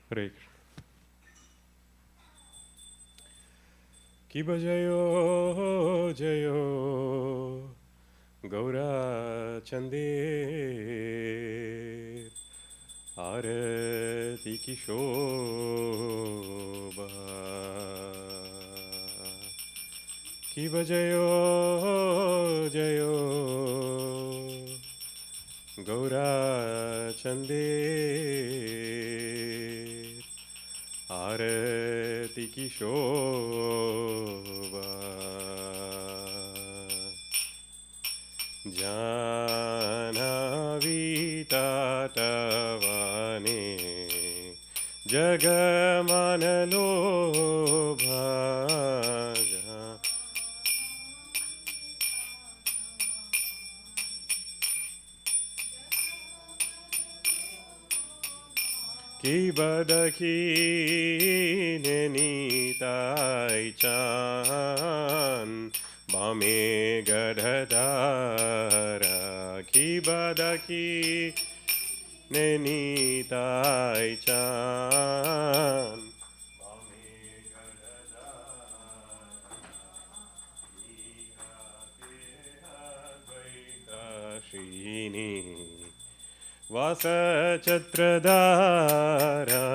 हरे कृष्ण। कि बजयो जयो गौरा चंदे आरती की शोभा। कि बजयो जयो गौरा चंदे आरती की शोभा। जानवी ताटवाने जगमन लोभा। कि बदखी नीताई चान बामे गढ़धारा। कि बदखी नीताई चान बामे गढ़धारा श्रीनी वासचत्रधारा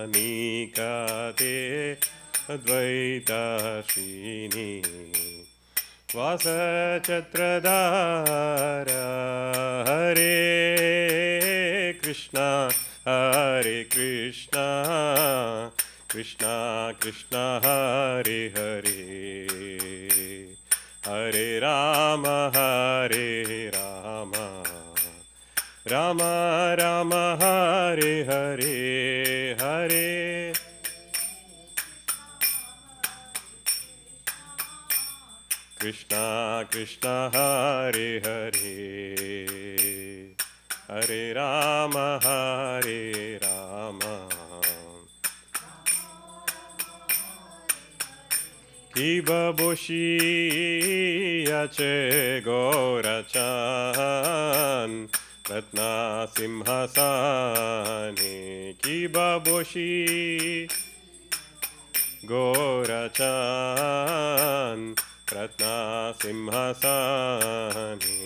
नीकाते अद्वैताश्रीनि वासचत्रधारा। हरे कृष्णा कृष्णा कृष्णा हरे हरे हरे राम राम राम हरे हरे हरे कृष्णा कृष्णा हरे हरे हरे राम कि बबोशी अचे गौरचान रत्ना सिंहासने। कि बबोशी गौरचान रत्ना सिंहासने।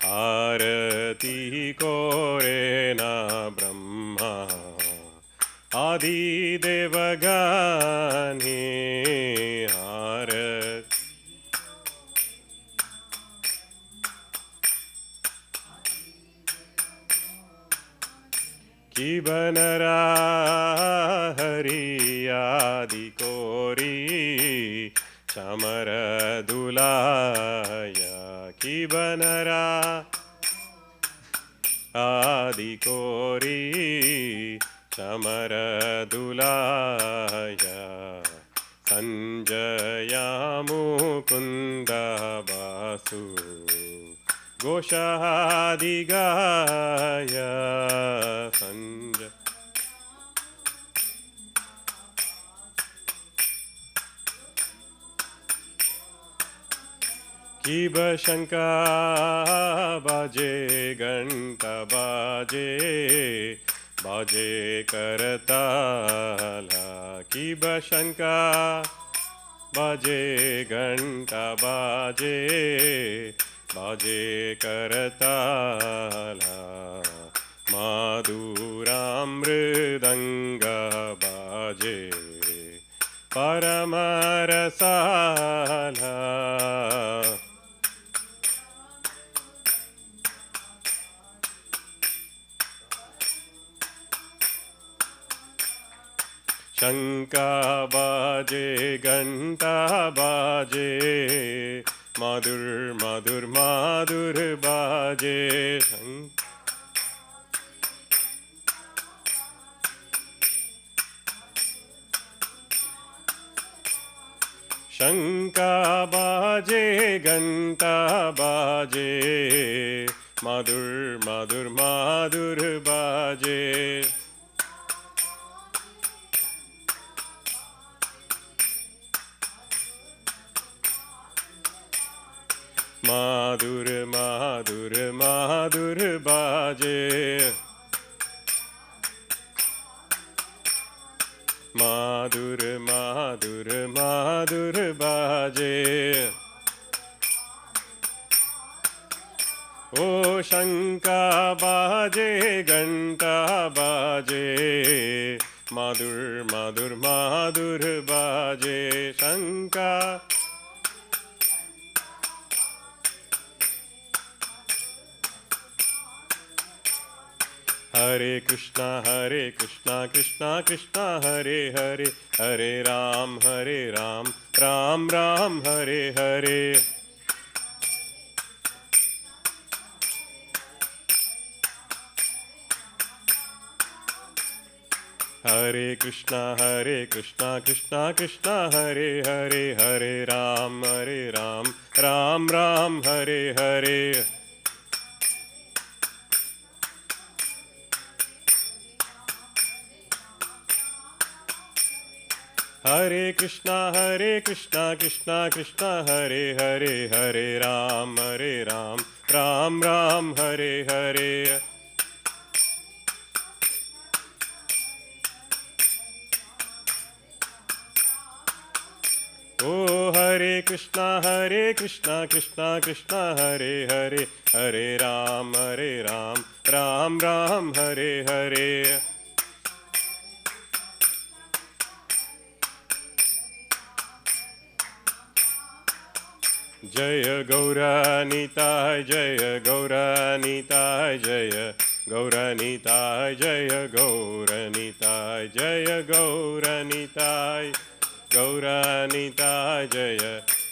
आरती कोरे न ब्रह्मा आदि देवगणे। आरती कि बनरा हरि आदि कोरी चमर दुलाया। कि बनरा आदि कोरी चमर दुलाया। संजया मुकुंद बासु घोषादि गाया। संजय कि बशंका बाजे घंटा बाजे बाजे करताला। कि बशंका बाजे घंटा बाजे बाजे करताला। माधुरा मृदंग बाजे परम रसाला। शंका बाजे घंटा बाजे माधुर माधुर माधुर बाजे। शंका बाजे घंटा बाजे माधुर माधुर माधुर बाजे। माधुर माधुर माधुर बाजे। माधुर माधुर माधुर बाजे ओ शंका बाजे घंटा बाजे माधुर माधुर माधुर बाजे शंका हरे कृष्णा कृष्णा कृष्णा हरे हरे हरे राम राम राम हरे हरे हरे कृष्णा कृष्णा कृष्णा हरे हरे हरे राम राम राम हरे हरे हरे कृष्णा कृष्णा कृष्णा हरे हरे हरे राम राम राम हरे हरे ओ हरे कृष्णा कृष्णा कृष्णा हरे हरे हरे राम राम राम हरे हरे जय गौरानिताय जय गौरानिताय जय गौरानिताय जय गौरानिताय जय गौरानिताय गौरानिताय जय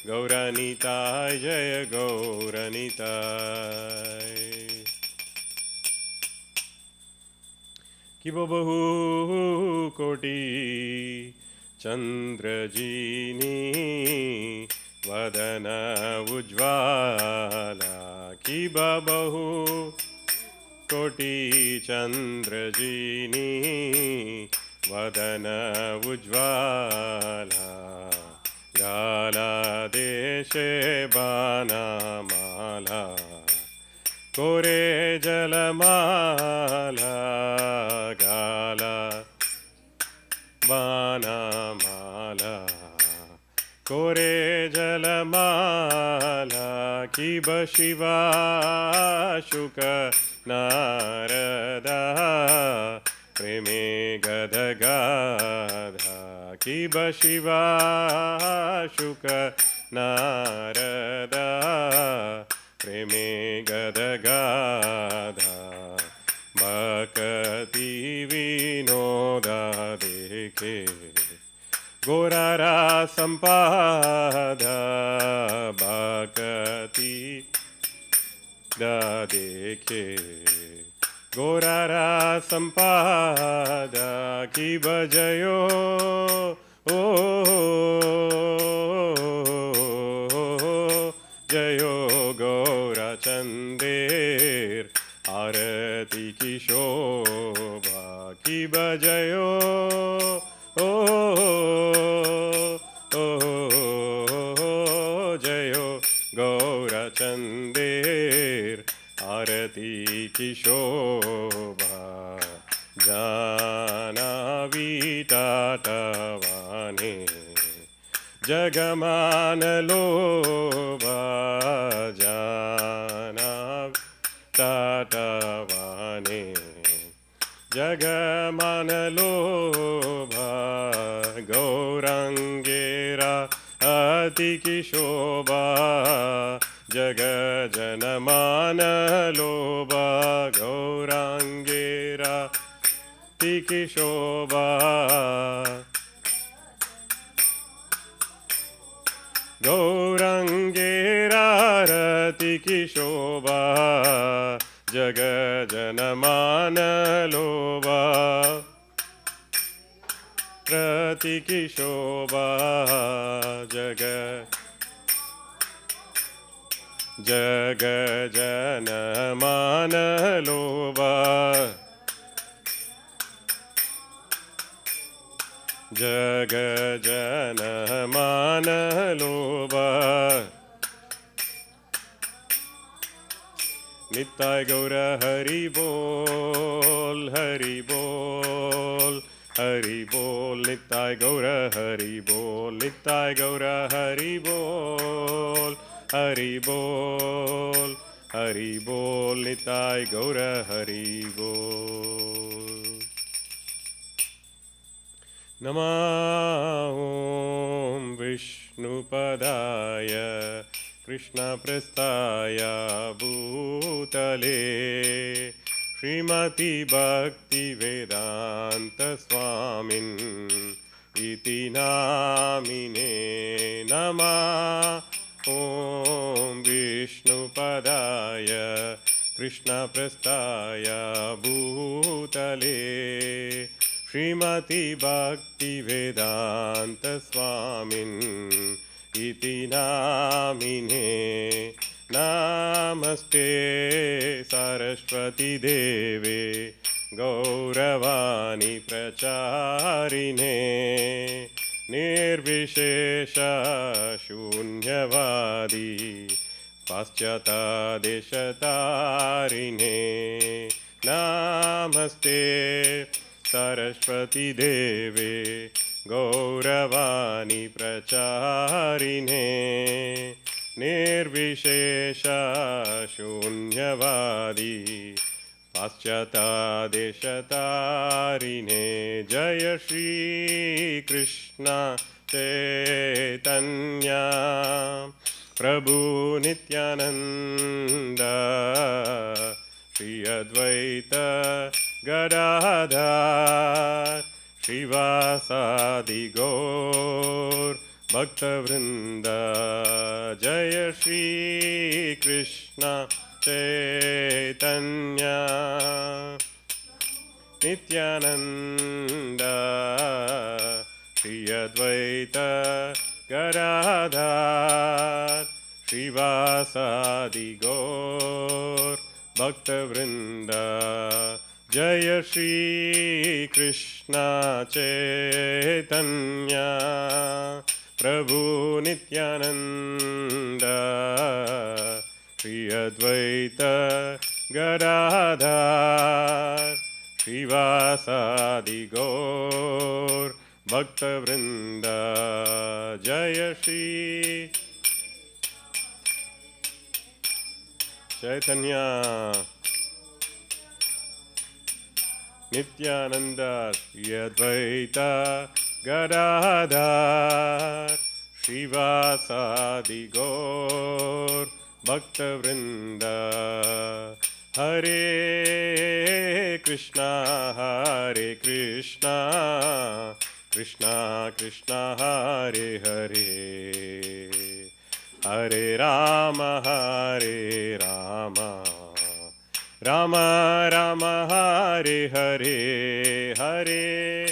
गौरानिताय जय गौरानिताय कि वो बहु कोटि चंद्रजीनी वदन उज्ज्वला कि बहु कोटि चंद्रजीनी वदन उज्ज्वला गाला देशे बाणमाला कोरे जलमाला गाला बाणमाला कोरे जलमाला कि शिवा शुक नारदा प्रेमे गदगाधा कि शिवा शुक नारदा प्रेमे गदगाधा भक्ति विनोदा देखे गोरारा संपादा भक्ति दा देखे गोरारा संपादा की बजयो ओ जयो गौरा चंदेर आरती की शोभा की बजयो ओ जयो गौरा चंदेर आरती की शोभा जानावी टाटवाने जगमान लोभा जानावी टाटवाने जगमान लोभा गौरांगेरा अति की शोभा जग जनमान लोभा गौरांगेरा अति की शोभा गौरांगेरा रति की शोभा जग जनमान लोभा रति की शोभा जग जग जनमान लोभा जग जनमान लोभा नित्य गौर हरि बोल Hari Bol, Nitai Gaura Hari Bol, Nitai Gaura Hari Bol, Hari Bol, Hari Bol, Nitai Gaura Hari Bol. Namah Vishnupadaya Krishna Prasthaya Bhutale Srimati Bhakti Vedanta Swamin Iti Namine Namah Om Vishnupadaya Krishna Prasthaya Bhutale Srimati Bhakti Vedanta Swamin Iti Namine Namaste Saraswati Deve Gauravani Pracharine Nirvishesha Shunyavadi Paschata Deshatarine Namaste Saraswati Deve Gauravani Pracharine Nirvishesha Shunyavadi Paschata Deshatarine Jaya Shri Krishna Chaitanya Prabhu Nityananda Shri Advaita Gadadhar Shrivasadi Gaur Bhakta Vrinda Jaya Shri Krishna Chaitanya Nityananda Shri Advaita Gadadhar Shrivasadi Gaur Bhakta Vrinda Jaya Shri Krishna Chaitanya Prabhu Nityananda Shri Advaita Gadadhar Shrivasadi Gaur Bhakta Vrinda Jaya Shri Chaitanya Nityananda Shri Advaita Gadadhar Shrivasadi Gaur Bhakta Vrinda Hare Krishna Hare Krishna Krishna Krishna Hare Hare Hare Rama Hare Rama Rama Rama Hare Hare Hare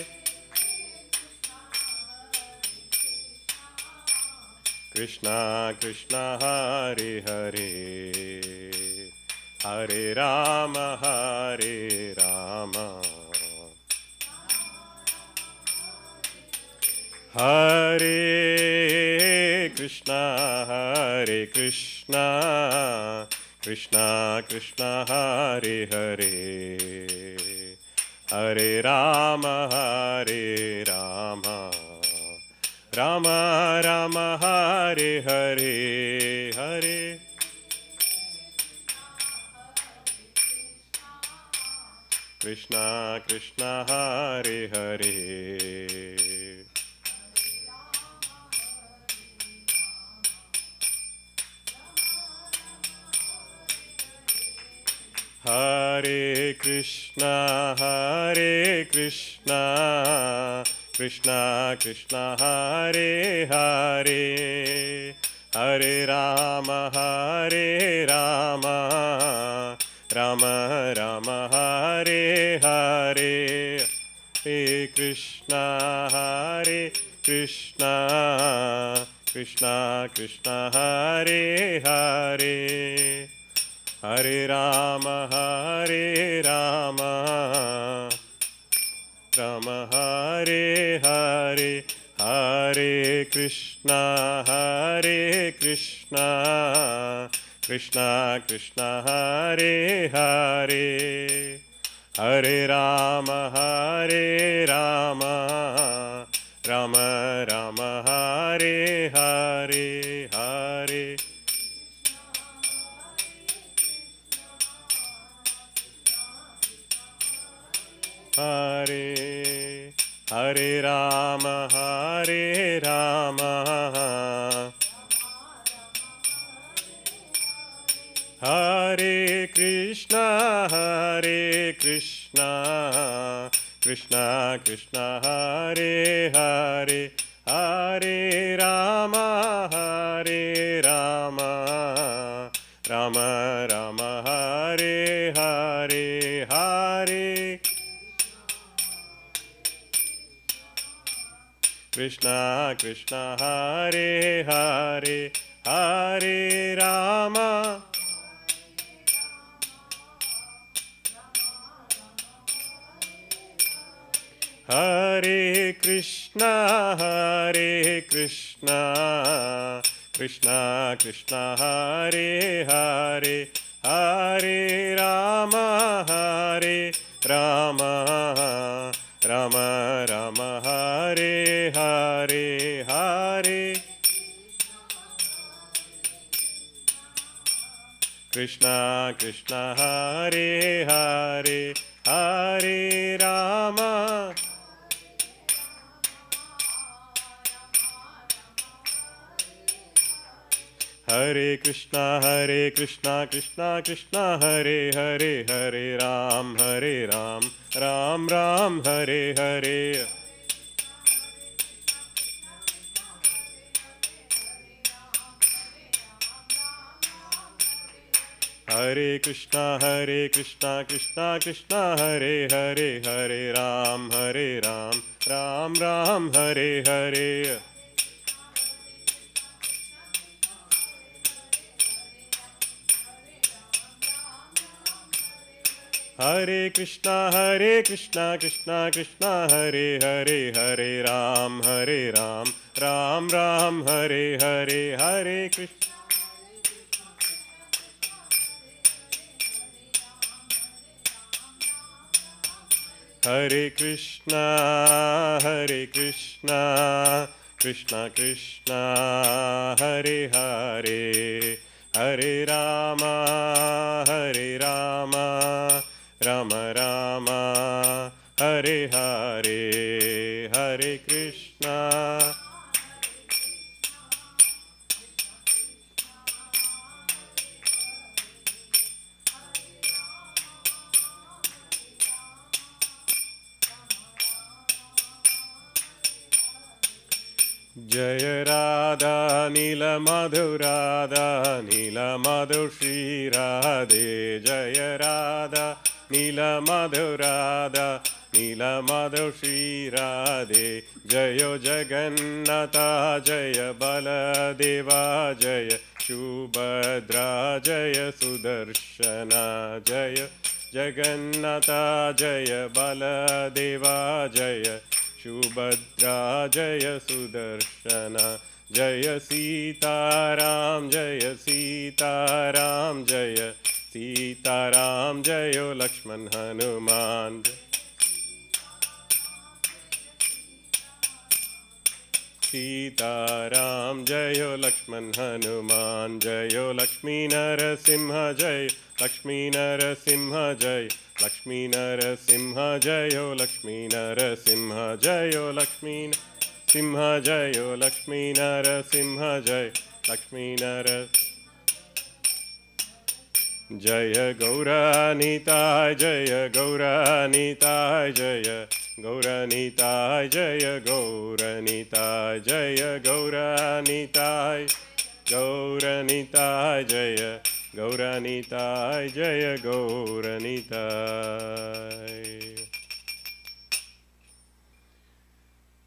Krishna Krishna Hare Hare Hare Rama Hare Rama Hare Krishna Hare Krishna Krishna Krishna Hare Hare Hare Rama Hare Rama Rama Rama Hare Hare Hare Krishna Krishna Hare Hare Hare Krishna Krishna Krishna Hare Hare Hare Rama Hare Rama Rama Rama Hare Hare Hare Krishna Krishna Krishna Hare Hare Hare Rama Hare Rama Rama Hare Hare Hare Krishna Krishna Krishna Hare Hare Hare Rama Hare Rama Rama Rama Hare Hare Hare Hare Hare Rama Hare Rama Hare Krishna Krishna Krishna Hare Hare Hare Rama Rama Rama Hare Hare Hare Krishna Krishna Hare Hare Hare Rama Hare Krishna Krishna Krishna Hare Hare Hare Rama Rama Rama Rama Hare Hare Hare Krishna Krishna Hare Hare Hare Rama Hare Krishna Krishna Krishna Hare Hare Hare Ram Ram Ram Hare Hare Hare Krishna Krishna Krishna Hare Hare Hare Ram Ram Ram Hare Hare Hare Krishna Krishna Krishna Hare Hare Hare Ram Ram Ram Hare Hare Hare Krishna Hare Krishna Krishna Krishna Hare Hare Hare Rama Rama Rama Hare Hare Hare Krishna Jaya Radha Nila Madhurada Nila Madhu Shri Radhe Jaya Radha Nila Madhurada Nila Madhu Shri Radhe Jayo Jagannatha Jaya Baladeva Jaya Shubhadra Jaya Sudarshana Jaya Jagannatha Jaya Baladeva Jaya Shubhadra Jaya Sudarshana Jaya Sitaram Jaya Sitaram Jaya Sitaram Jaya Lakshman Hanuman Sitaram Jaya Lakshman Hanuman Jaya Lakshmi Narasimha Jaya Lakshmi Narasimha Jaya Lakshmi Narasimha Jayo Lakshmi Narasimha Jayo Lakshmi Simha Jayo Lakshmi Narasimha Jay Lakshmi Nara Jaya Gauranitai Jaya Gauranitai Jaya Gauranitai Jaya Gauranitai Jaya Gauranitai Gauranitai Jaya Gauranitai Jaya Gauranitai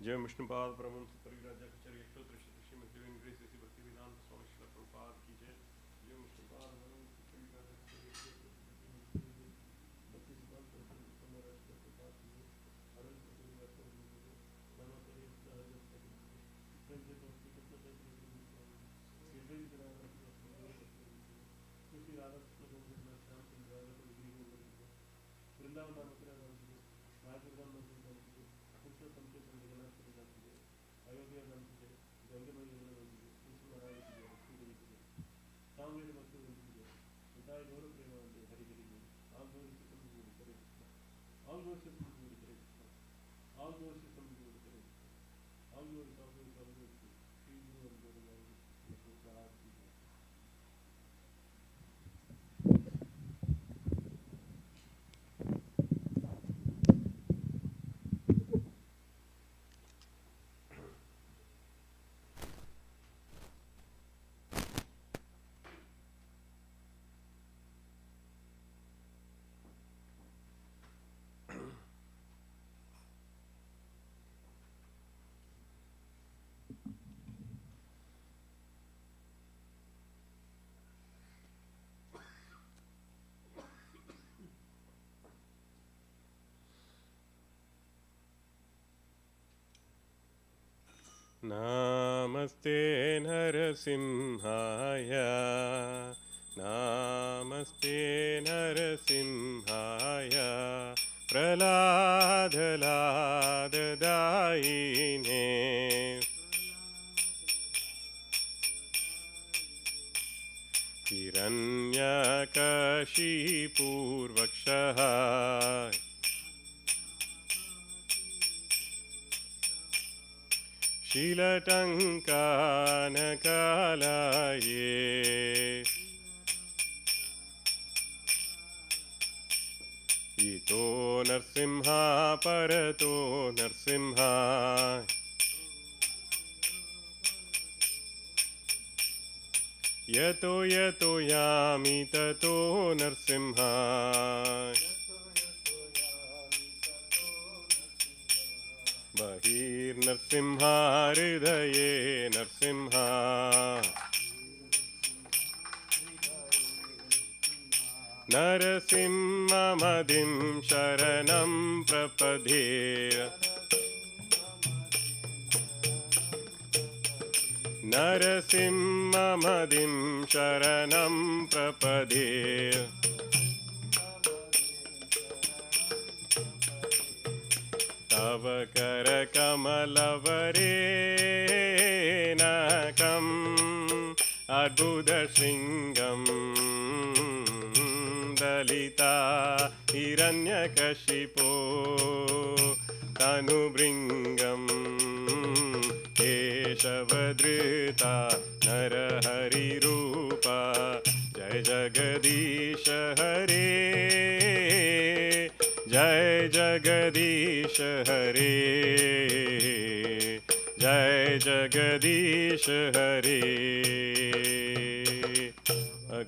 Jai Vishnupad Brahman Pariraja Kacharya Kshotra Shri Srimad Divine Grace Sri Bhakti Vedanta Swami Srila Prabhupada Ki Jai Jai Vishnupad Brahman Pariraja Kacharya Kshotra Shri Bhakti Vedanta Swami Srila Prabhupada Ki Jai Arun Kacharya Kshotra Namo Kare Sahaja Kacharya Pranjay Bhakti Katna Kacharya Sri Sri Krishna Radha Krishna Gopala Shyam Sundar Radha Giri Govinda Vrindavan Mathura Radha Mayapur Radha Krishna Tamke Sangana Sri Radha लोग से समझोड़ करें, हम लोग सब लोग श्री गुरु अंदर नमस्ते नरसिंहाय, नमस्ते नरसिंहाय, प्रह्लादलाददायिने, हिरण्यकशिपूर्वक्षः, शीलटङ्कानकालये, इतो नरसिंहा परतो नरसिंहा, यतो यतो यामि ततो नरसिंहा, बहिर्नरसिंहा हृदये नरसिंहा, नरसिंहमदिं शरणं प्रपद्ये, नरसिंहमदिं शरणं प्रपद्ये, तव करकमलवरेणकम् अर्बुदशृङ्गं दलिता हिरण्यकशिपो तनुभृङ्गं केशवधृता नरहरिरूपा, जय जगदीश हरे, जय जगदीश हरे, जय जगदीश हरे,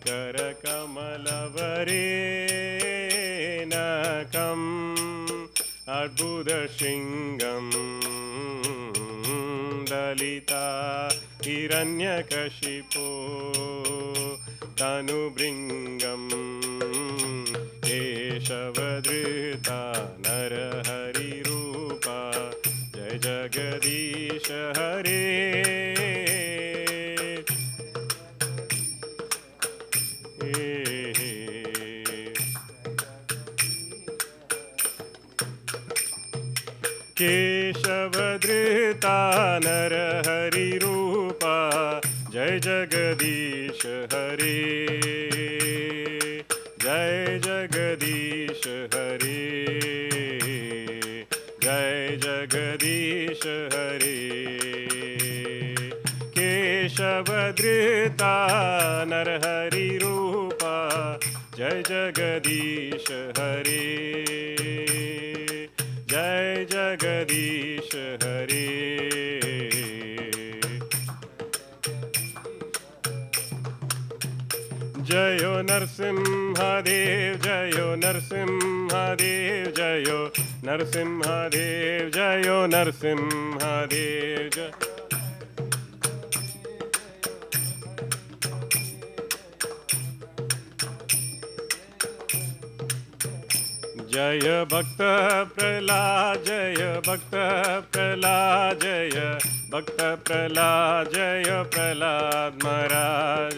करकमलवरेणकम् अर्बुदशृङ्गं दलिता हिरण्यकशिपो तनुभृङ्गं केशवधृता नरहरिरूपा, जय जगदीश हरे, केशवधृता नरहरिरूपा, जय जगदीश हरे, जय जगदीश हरे, जय जगदीश हरे, केशवधृता नरहरिरूपा, जय जगदीश हरे, जय जगदीश हरे, जयो नरसिंहदेव, जयो नरसिंहदेव, जयो नरसिंहदेव, जयो नरसिंहदेव, जय भक्त प्रह्लाद, जय भक्त प्रह्लाद, जय भक्त प्रह्लाद, जय प्रह्लाद महाराज,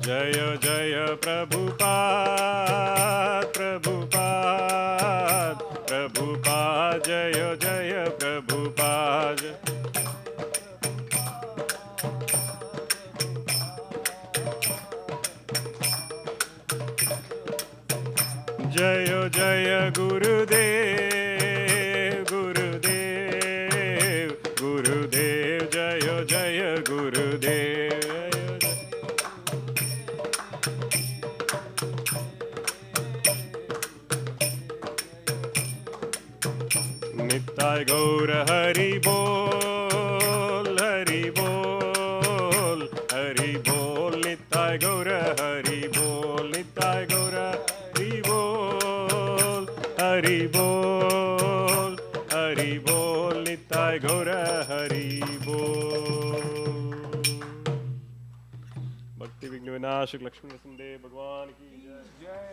जय जय प्रभुपाद, प्रभुपाद, प्रभुपाद, जय जय प्रभुपाद, जय जय गुरुदेव गुरुदेव गुरुदेव जय जय गुरुदेव नित्य गौर हरि बोल हरि बोल हरि बोल नित्य गौर हरि बोल नित्य गौर हरि बोल हरि बोल हरि बोल नित्य गौर हरि बोल। भक्ति विघ्न विनाशक लक्ष्मी नरसिंहदेव भगवान की जय जय।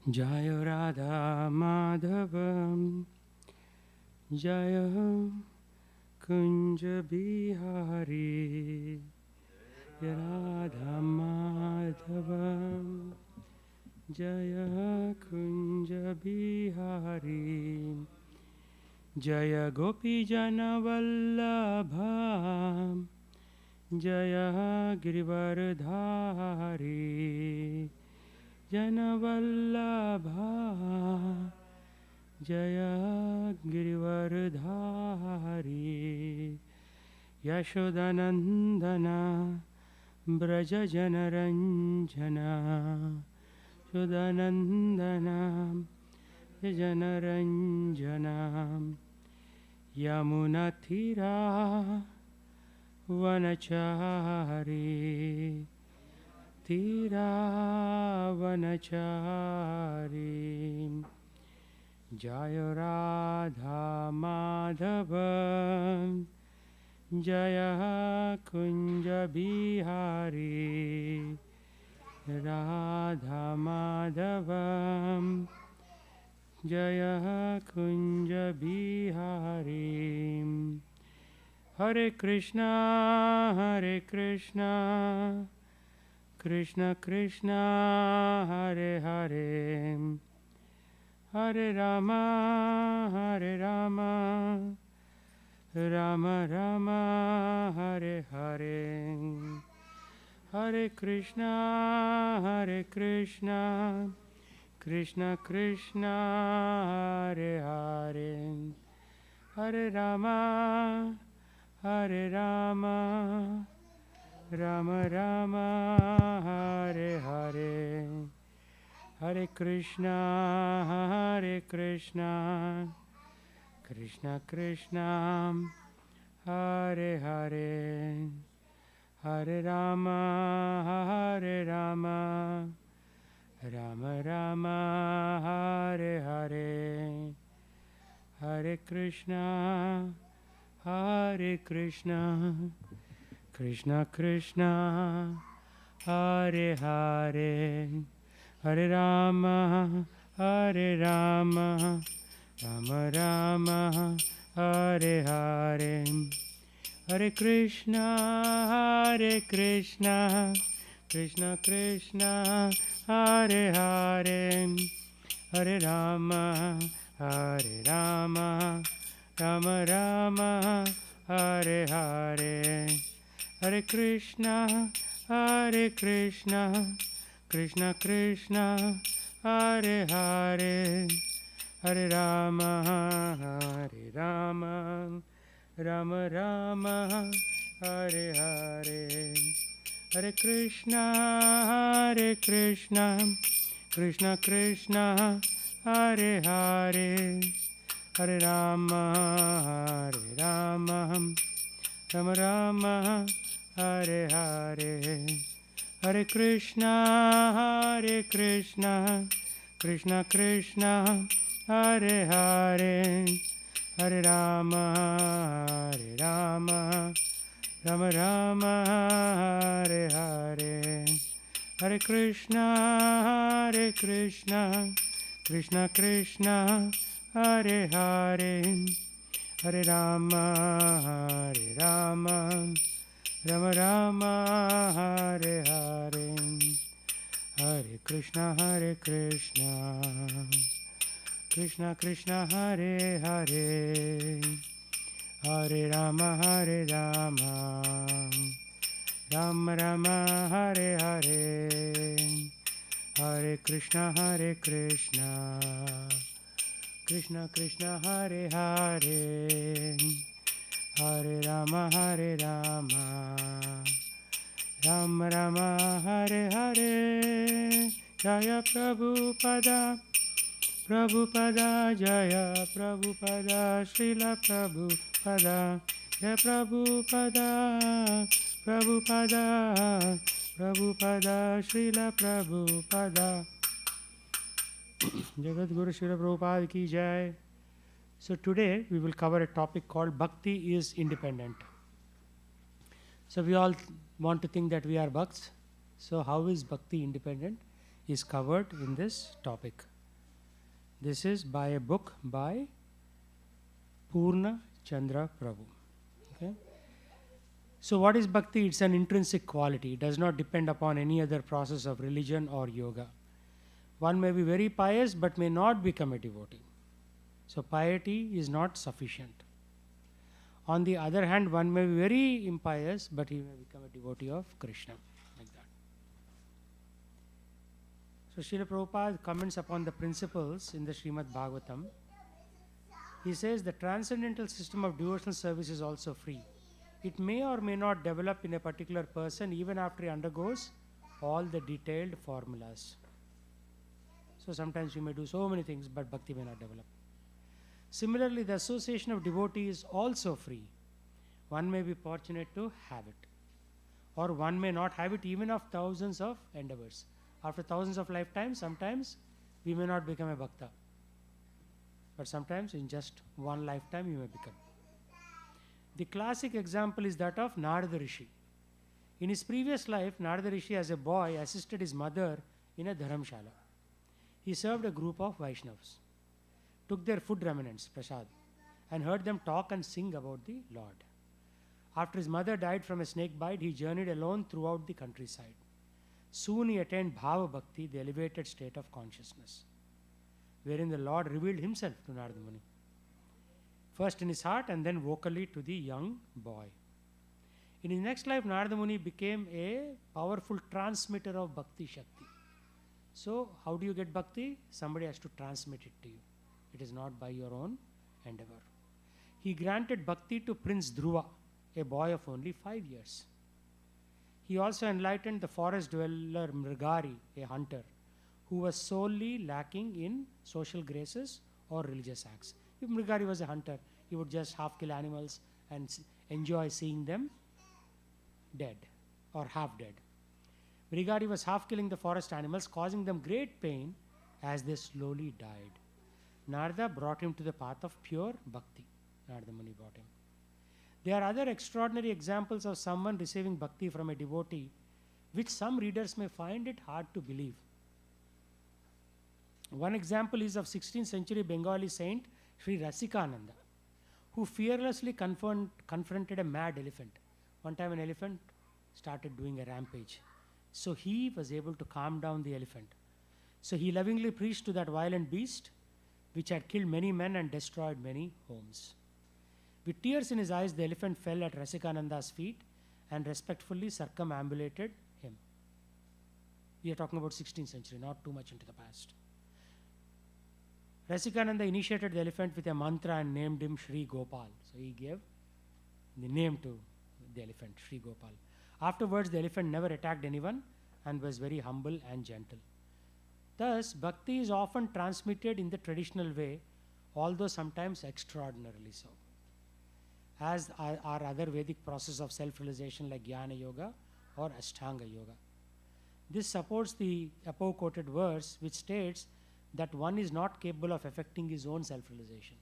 जय राधा माधव जय कुंज बिहारी राधा माधव जय कुंज बिहारी जय गोपी जन वल्लभ जय गिरिवरधारी जनवल्लभा जय गिरिवरधारी यशोदनन्दना ब्रज जनरञ्जना यशोदनन्दना जनरञ्जना यमुनातीरा वनचारी तीरावनचारी जय राधा माधव जय कुंज बिहारी राधा माधव जय कुंज बिहारी हरे Krishna Krishna Krishna Hare Hare Hare Ram Ram Ram Hare Hare Hare Krishna Krishna Krishna Hare Hare Hare Ram Ram Ram Hare Hare Hare Krishna Krishna Krishna Hare Hare Hare Ram Ram Ram Hare Hare Hare Krishna Krishna Krishna Hare Hare Hare Ram Ram Ram Hare Hare Hare Krishna Krishna Krishna Hare Hare Hare Ram Ram Ram Hare Hare Hare Krishna Krishna Krishna Hare Hare Hare Ram Rama Rama Hare Hare, Hare Krishna, Krishna Krishna, Hare Hare, Hare Rama, Rama Rama, Hare Hare, Hare Krishna, Krishna Krishna, Hare Hare, Hare Rama, Rama Rama, Hare Hare, Hare Krishna, Krishna Krishna, Hare Hare, Hare Rama, Rama Rama, Hare Hare, Hare Krishna, Krishna Krishna, Hare Hare, Hare Rama, Rama Rama, Hare Hare, Hare Krishna, Krishna Krishna, Hare Hare, Hare Rama, Rama Rama, Hare Hare, Jaya Prabhupada, Prabhupada, Jaya Prabhupada, Srila Prabhupada, Jaya Prabhupada, Prabhupada, Prabhupada, Srila Prabhupada. Jagat Guru Srila Prabhupada ki jai. So today we will cover a topic called Bhakti is independent. So we all want to think that we are bhakts. So how is Bhakti independent is covered in this topic. This is by a book by Purna Chandra Prabhu. Okay. So what is Bhakti? It's an intrinsic quality. It does not depend upon any other process of religion or yoga. One may be very pious but may not become a devotee. So piety is not sufficient. On the other hand, one may be very impious but he may become a devotee of Krishna. Like that. So Srila Prabhupada comments upon the principles in the Srimad Bhagavatam. He says the transcendental system of devotional service is also free. It may or may not develop in a particular person even after he undergoes all the detailed formulas. So sometimes you may do so many things, but bhakti may not develop. Similarly, the association of devotees is also free. One may be fortunate to have it, or one may not have it even of thousands of endeavors. After thousands of lifetimes, sometimes we may not become a bhakta. But sometimes in just one lifetime you may become. The classic example is that of Narada Rishi. In his previous life, Narada Rishi as a boy assisted his mother in a dharamshala. He served a group of Vaishnavas, took their food remnants, prasad, and heard them talk and sing about the Lord. After his mother died from a snake bite, he journeyed alone throughout the countryside. Soon he attained Bhava Bhakti, the elevated state of consciousness, wherein the Lord revealed himself to Narada Muni, first in his heart and then vocally to the young boy. In his next life, Narada Muni became a powerful transmitter of Bhakti Shakti. So, how do you get Bhakti? Somebody has to transmit it to you. It is not by your own endeavor. He granted Bhakti to Prince Dhruva, a boy of only 5 years. He also enlightened the forest dweller Mrigari, a hunter, who was solely lacking in social graces or religious acts. If Mrigari was a hunter, he would just half kill animals and enjoy seeing them dead or half dead. Mrigari was half killing the forest animals, causing them great pain as they slowly died. Narada brought him to the path of pure bhakti. Narada Muni brought him. There are other extraordinary examples of someone receiving bhakti from a devotee, which some readers may find it hard to believe. One example is of 16th century Bengali saint Sri Rasikananda, who fearlessly confronted a mad elephant. One time an elephant started doing a rampage. So he was able to calm down the elephant. So he lovingly preached to that violent beast, which had killed many men and destroyed many homes. With tears in his eyes, the elephant fell at Rasikananda's feet and respectfully circumambulated him. We are talking about 16th century, not too much into the past. Rasikananda initiated the elephant with a mantra and named him Sri Gopal. So he gave the name to the elephant, Sri Gopal. Afterwards, the elephant never attacked anyone and was very humble and gentle. Thus, bhakti is often transmitted in the traditional way, although sometimes extraordinarily so, as are other Vedic processes of self-realization like Jnana Yoga or Ashtanga Yoga. This supports the above quoted verse which states that one is not capable of effecting his own self-realization.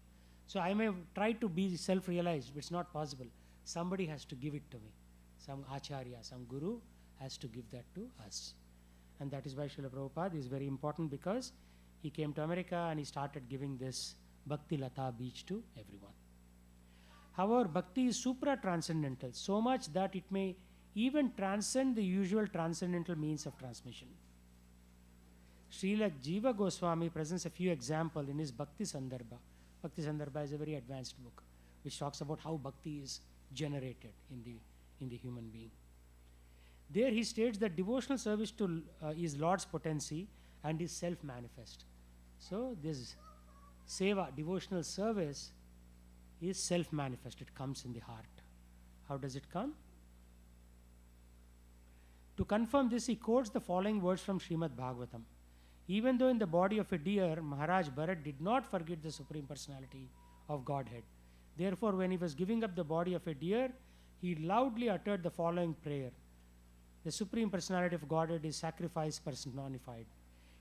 So I may try to be self-realized, but it's not possible. Somebody has to give it to me. Some acharya, some guru has to give that to us. And that is why Srila Prabhupada is very important, because he came to America and he started giving this Bhakti Lata Beach to everyone. However, Bhakti is supra-transcendental, so much that it may even transcend the usual transcendental means of transmission. Srila Jiva Goswami presents a few examples in his Bhakti Sandarbha. Bhakti Sandarbha is a very advanced book which talks about how Bhakti is generated in the human being. There he states that devotional service to is Lord's potency and is self-manifest. So this seva, devotional service, is self-manifest. It comes in the heart. How does it come? To confirm this, he quotes the following words from Srimad Bhagavatam. Even though in the body of a deer, Maharaj Bharat did not forget the Supreme Personality of Godhead. Therefore, when he was giving up the body of a deer, he loudly uttered the following prayer. The Supreme Personality of Godhead is sacrifice personified.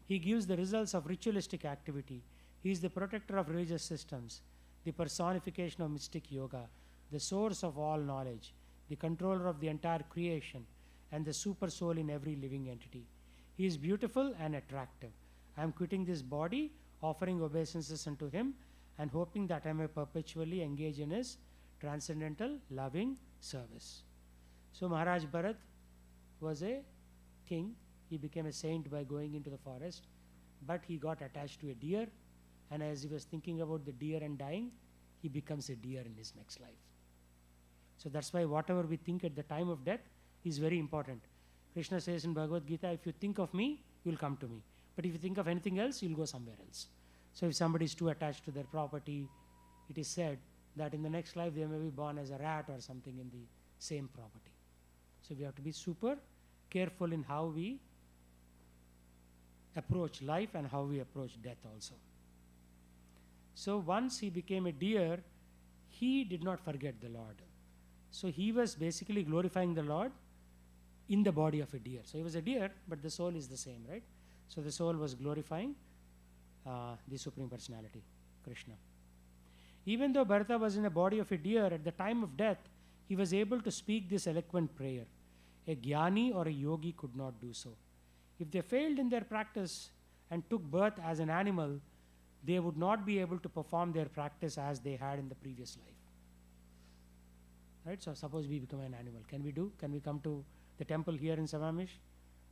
He gives the results of ritualistic activity. He is the protector of religious systems, the personification of mystic yoga, the source of all knowledge, the controller of the entire creation, and the super soul in every living entity. He is beautiful and attractive. I am quitting this body, offering obeisances unto him, and hoping that I may perpetually engage in his transcendental loving service. So Maharaj Bharat was a king. He became a saint by going into the forest, but he got attached to a deer, and as he was thinking about the deer and dying, he becomes a deer in his next life. So that's why whatever we think at the time of death is very important. Krishna says in Bhagavad Gita, if you think of me, you will come to me. But if you think of anything else, you will go somewhere else. So if somebody is too attached to their property, it is said that in the next life they may be born as a rat or something in the same property. So we have to be super careful in how we approach life and how we approach death also. So once he became a deer, he did not forget the Lord. So he was basically glorifying the Lord in the body of a deer. So he was a deer, but the soul is the same, right? So the soul was glorifying the Supreme Personality, Krishna. Even though Bharata was in the body of a deer, at the time of death, he was able to speak this eloquent prayer. A jnani or a yogi could not do so. If they failed in their practice and took birth as an animal, they would not be able to perform their practice as they had in the previous life. Right? So suppose we become an animal. Can we come to the temple here in Savamish?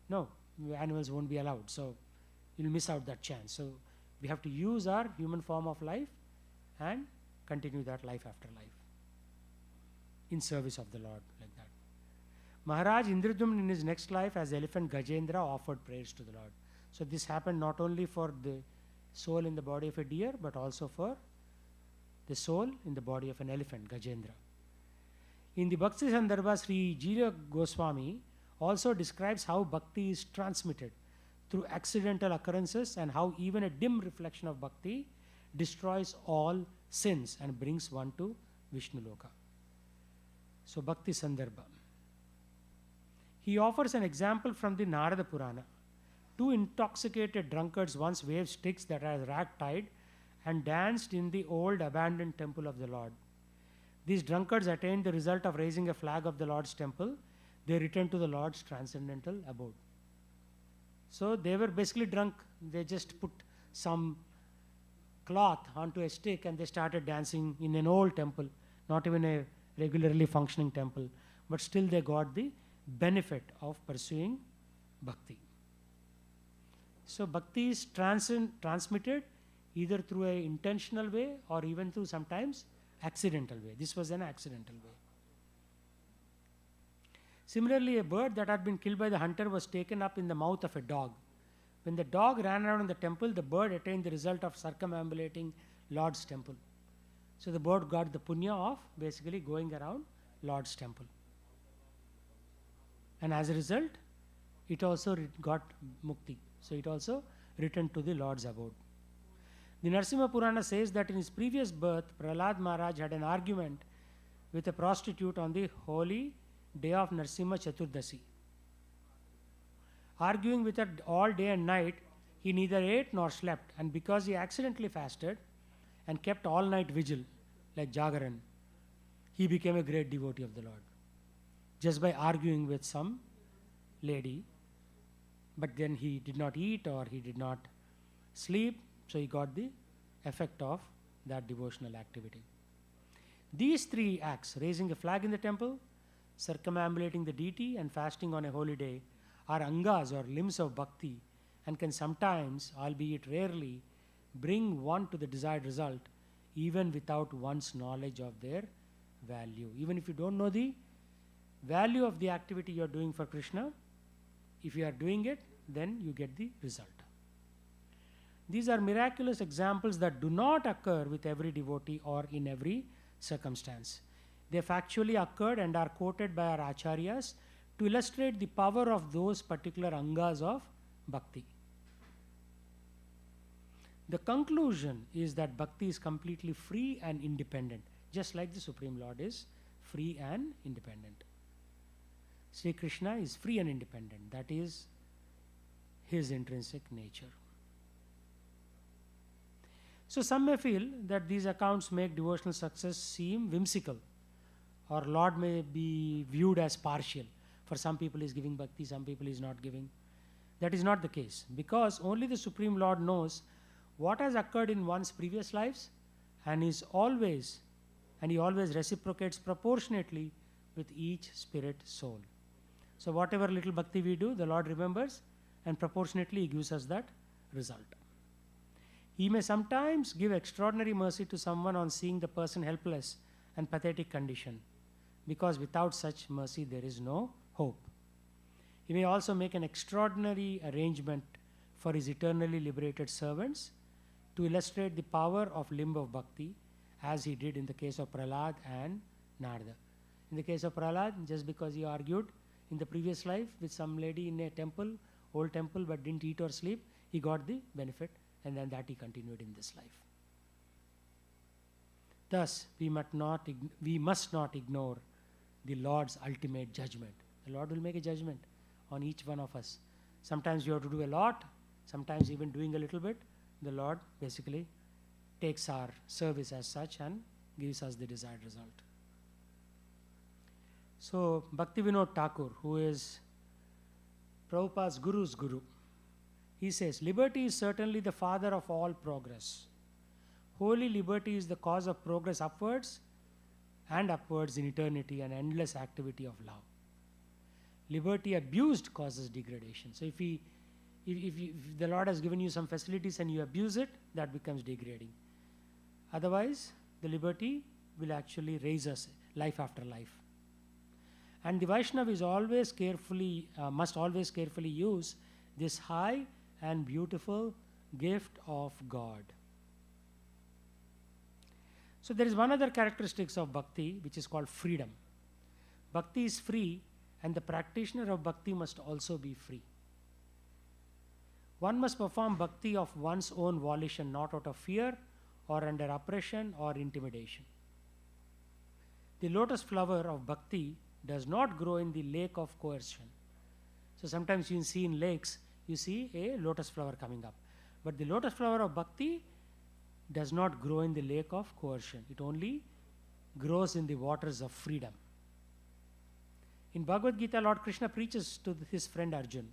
No, animals won't be allowed. So you'll miss out that chance. So we have to use our human form of life and continue that life after life in service of the Lord, like that. Maharaj Indradumna in his next life as elephant Gajendra offered prayers to the Lord. So this happened not only for the soul in the body of a deer, but also for the soul in the body of an elephant, Gajendra. In the Bhakti Sandarbha, Sri Jiva Goswami also describes how bhakti is transmitted through accidental occurrences and how even a dim reflection of bhakti destroys all sins and brings one to Vishnu Loka. So Bhakti Sandarbha. He offers an example from the Narada Purana. Two intoxicated drunkards once waved sticks that are rag-tied and danced in the old abandoned temple of the Lord. These drunkards attained the result of raising a flag of the Lord's temple. They returned to the Lord's transcendental abode. So they were basically drunk. They just put some cloth onto a stick and they started dancing in an old temple, not even a regularly functioning temple, but still they got the benefit of pursuing bhakti. So bhakti is transmitted either through an intentional way or even through sometimes accidental way. This was an accidental way. Similarly, a bird that had been killed by the hunter was taken up in the mouth of a dog. When the dog ran around in the temple, the bird attained the result of circumambulating Lord's temple. So the bird got the punya of basically going around Lord's temple. And as a result, it also got mukti. So it also returned to the Lord's abode. The Narasimha Purana says that in his previous birth, Prahlad Maharaj had an argument with a prostitute on the holy day of Narasimha Chaturdasi. Arguing with her all day and night, he neither ate nor slept, and because he accidentally fasted and kept all night vigil, like Jagaran, he became a great devotee of the Lord. Just by arguing with some lady, but then he did not eat or he did not sleep, so he got the effect of that devotional activity. These three acts, raising a flag in the temple, circumambulating the deity, and fasting on a holy day, are angas or limbs of bhakti, and can sometimes, albeit rarely, bring one to the desired result even without one's knowledge of their value. Even if you don't know the value of the activity you are doing for Krishna, if you are doing it, then you get the result. These are miraculous examples that do not occur with every devotee or in every circumstance. They have actually occurred and are quoted by our acharyas to illustrate the power of those particular angas of bhakti. The conclusion is that bhakti is completely free and independent, just like the Supreme Lord is free and independent. Sri Krishna is free and independent. That is his intrinsic nature. So some may feel that these accounts make devotional success seem whimsical, or Lord may be viewed as partial. For some people he is giving bhakti, some people he is not giving. That is not the case, because only the Supreme Lord knows what has occurred in one's previous lives, and he always reciprocates proportionately with each spirit soul. So whatever little bhakti we do, the Lord remembers, and proportionately he gives us that result. He may sometimes give extraordinary mercy to someone on seeing the person helpless and pathetic condition, because without such mercy there is no hope. He may also make an extraordinary arrangement for his eternally liberated servants to illustrate the power of limb of bhakti, as he did in the case of Prahlad and Narada. In the case of Prahlad, just because he argued in the previous life with some lady in a temple, old temple, but didn't eat or sleep, he got the benefit, and then that he continued in this life. Thus, we must not ignore the Lord's ultimate judgment. The Lord will make a judgment on each one of us. Sometimes you have to do a lot, sometimes even doing a little bit. The Lord basically takes our service as such and gives us the desired result. So, Bhaktivinoda Thakur, who is Prabhupada's guru's guru, he says, liberty is certainly the father of all progress. Holy liberty is the cause of progress upwards and upwards in eternity and endless activity of love. Liberty abused causes degradation. So if the Lord has given you some facilities and you abuse it, that becomes degrading. Otherwise, the liberty will actually raise us life after life. And the Vaishnava is must always carefully use this high and beautiful gift of God. So there is one other characteristics of bhakti which is called freedom. Bhakti is free, and the practitioner of bhakti must also be free. One must perform bhakti of one's own volition, not out of fear or under oppression or intimidation. The lotus flower of bhakti does not grow in the lake of coercion. So sometimes you see in lakes, you see a lotus flower coming up. But the lotus flower of bhakti does not grow in the lake of coercion. It only grows in the waters of freedom. In Bhagavad Gita, Lord Krishna preaches to his friend Arjun.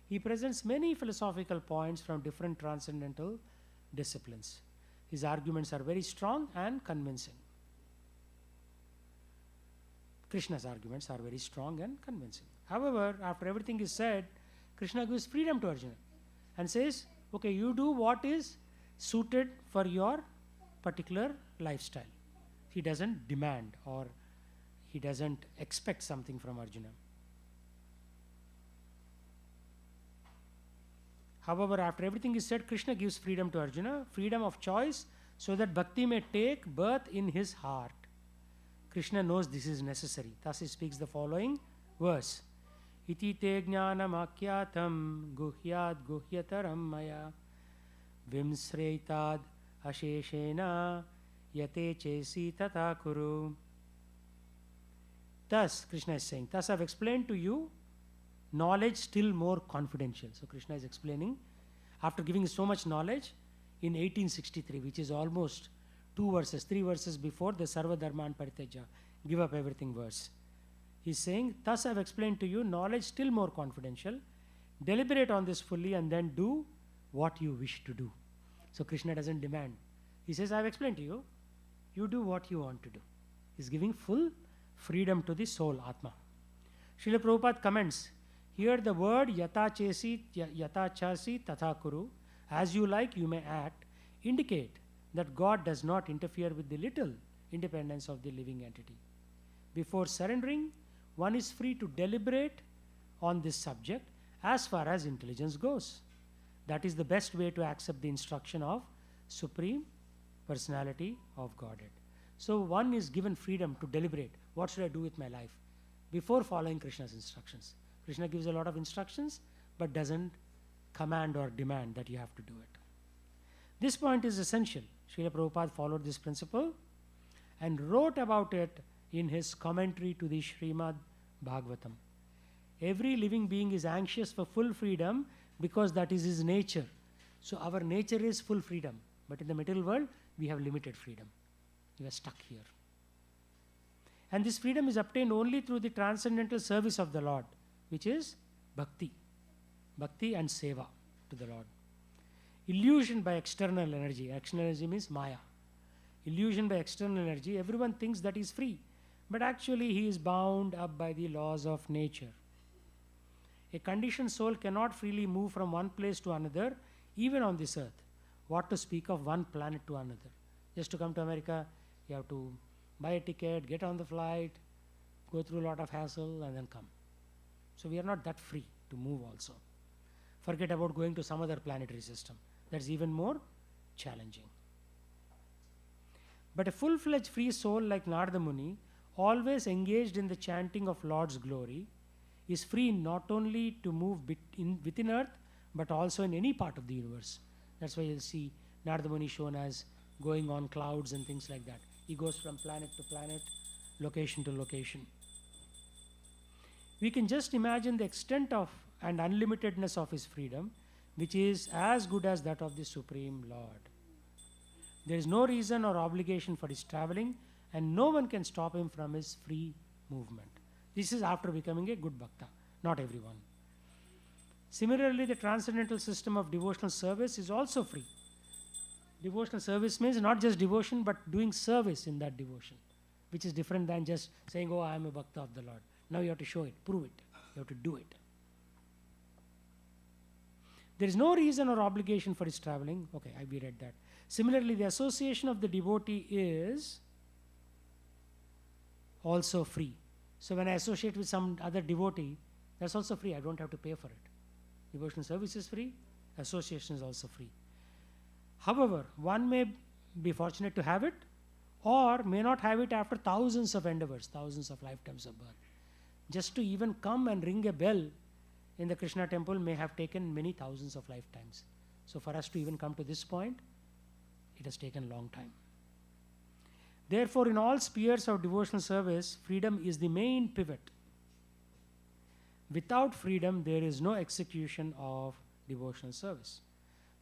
He presents many philosophical points from different transcendental disciplines. His arguments are very strong and convincing. Krishna's arguments are very strong and convincing. However, after everything is said, Krishna gives freedom to Arjuna and says, okay, you do what is suited for your particular lifestyle. He doesn't demand or he doesn't expect something from Arjuna. However, after everything is said, Krishna gives freedom to Arjuna, freedom of choice, so that bhakti may take birth in his heart. Krishna knows this is necessary. Thus he speaks the following verse. Iti te jnanamakyatam guhyad guhyataram maya vimsreitad asheshena yate chesi tata kuru. Thus, Krishna is saying, thus I have explained to you knowledge still more confidential. So Krishna is explaining, after giving so much knowledge, in 1863, which is almost 3 verses before the Sarva Dharman Pariteja, give up everything verse. He's saying, thus I have explained to you knowledge still more confidential. Deliberate on this fully and then do what you wish to do. So Krishna doesn't demand. He says, I have explained to you, you do what you want to do. He's giving full freedom to the soul, Atma. Srila Prabhupada comments, here the word yata chasi tatha kuru, as you like you may act, indicate that God does not interfere with the little independence of the living entity. Before surrendering, one is free to deliberate on this subject as far as intelligence goes. That is the best way to accept the instruction of Supreme Personality of Godhead. So one is given freedom to deliberate. What should I do with my life? Before following Krishna's instructions. Krishna gives a lot of instructions, but doesn't command or demand that you have to do it. This point is essential. Srila Prabhupada followed this principle and wrote about it in his commentary to the Srimad Bhagavatam. Every living being is anxious for full freedom because that is his nature. So our nature is full freedom. But in the material world, we have limited freedom. We are stuck here. And this freedom is obtained only through the transcendental service of the Lord, which is bhakti. Bhakti and seva to the Lord. Illusion by external energy. External energy means maya. Illusion by external energy, everyone thinks that he is free. But actually he is bound up by the laws of nature. A conditioned soul cannot freely move from one place to another, even on this earth. What to speak of one planet to another? Just to come to America, you have to buy a ticket, get on the flight, go through a lot of hassle, and then come. So we are not that free to move also. Forget about going to some other planetary system. That's even more challenging. But a full-fledged free soul like Narada Muni, always engaged in the chanting of Lord's glory, is free not only to move within earth, but also in any part of the universe. That's why you'll see Narada Muni shown as going on clouds and things like that. He goes from planet to planet, location to location. We can just imagine the extent of and unlimitedness of his freedom, which is as good as that of the Supreme Lord. There is no reason or obligation for his traveling, and no one can stop him from his free movement. This is after becoming a good bhakta, not everyone. Similarly, the transcendental system of devotional service is also free. Devotional service means not just devotion, but doing service in that devotion, which is different than just saying, oh, I am a bhakta of the Lord. Now you have to show it, prove it, you have to do it. There is no reason or obligation for his traveling. Okay, we read that. Similarly, the association of the devotee is also free. So when I associate with some other devotee, that's also free. I don't have to pay for it. Devotional service is free. Association is also free. However, one may be fortunate to have it or may not have it after thousands of endeavors, thousands of lifetimes of birth. Just to even come and ring a bell in the Krishna temple may have taken many thousands of lifetimes. So for us to even come to this point, it has taken a long time. Therefore, in all spheres of devotional service, freedom is the main pivot. Without freedom, there is no execution of devotional service.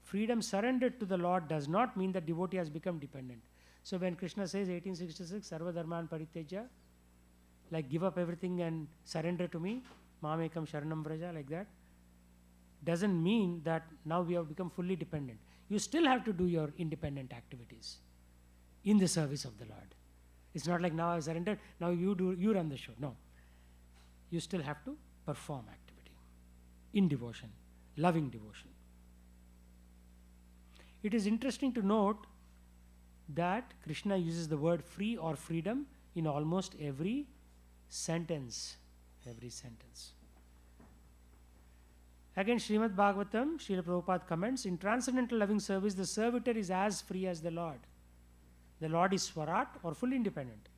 Freedom surrendered to the Lord does not mean that devotee has become dependent. So when Krishna says 1866, Sarva Dharman Pariteja, like give up everything and surrender to me, Mamekam Sharanam Vraja, like that, doesn't mean that now we have become fully dependent. You still have to do your independent activities in the service of the Lord. It's not like now I surrendered, now you run the show. No. You still have to perform activity in devotion, loving devotion. It is interesting to note that Krishna uses the word free or freedom in almost every sentence. Every sentence. Again, Srimad Bhagavatam, Srila Prabhupada comments, in transcendental loving service, the servitor is as free as the Lord. The Lord is Swarat or fully independent.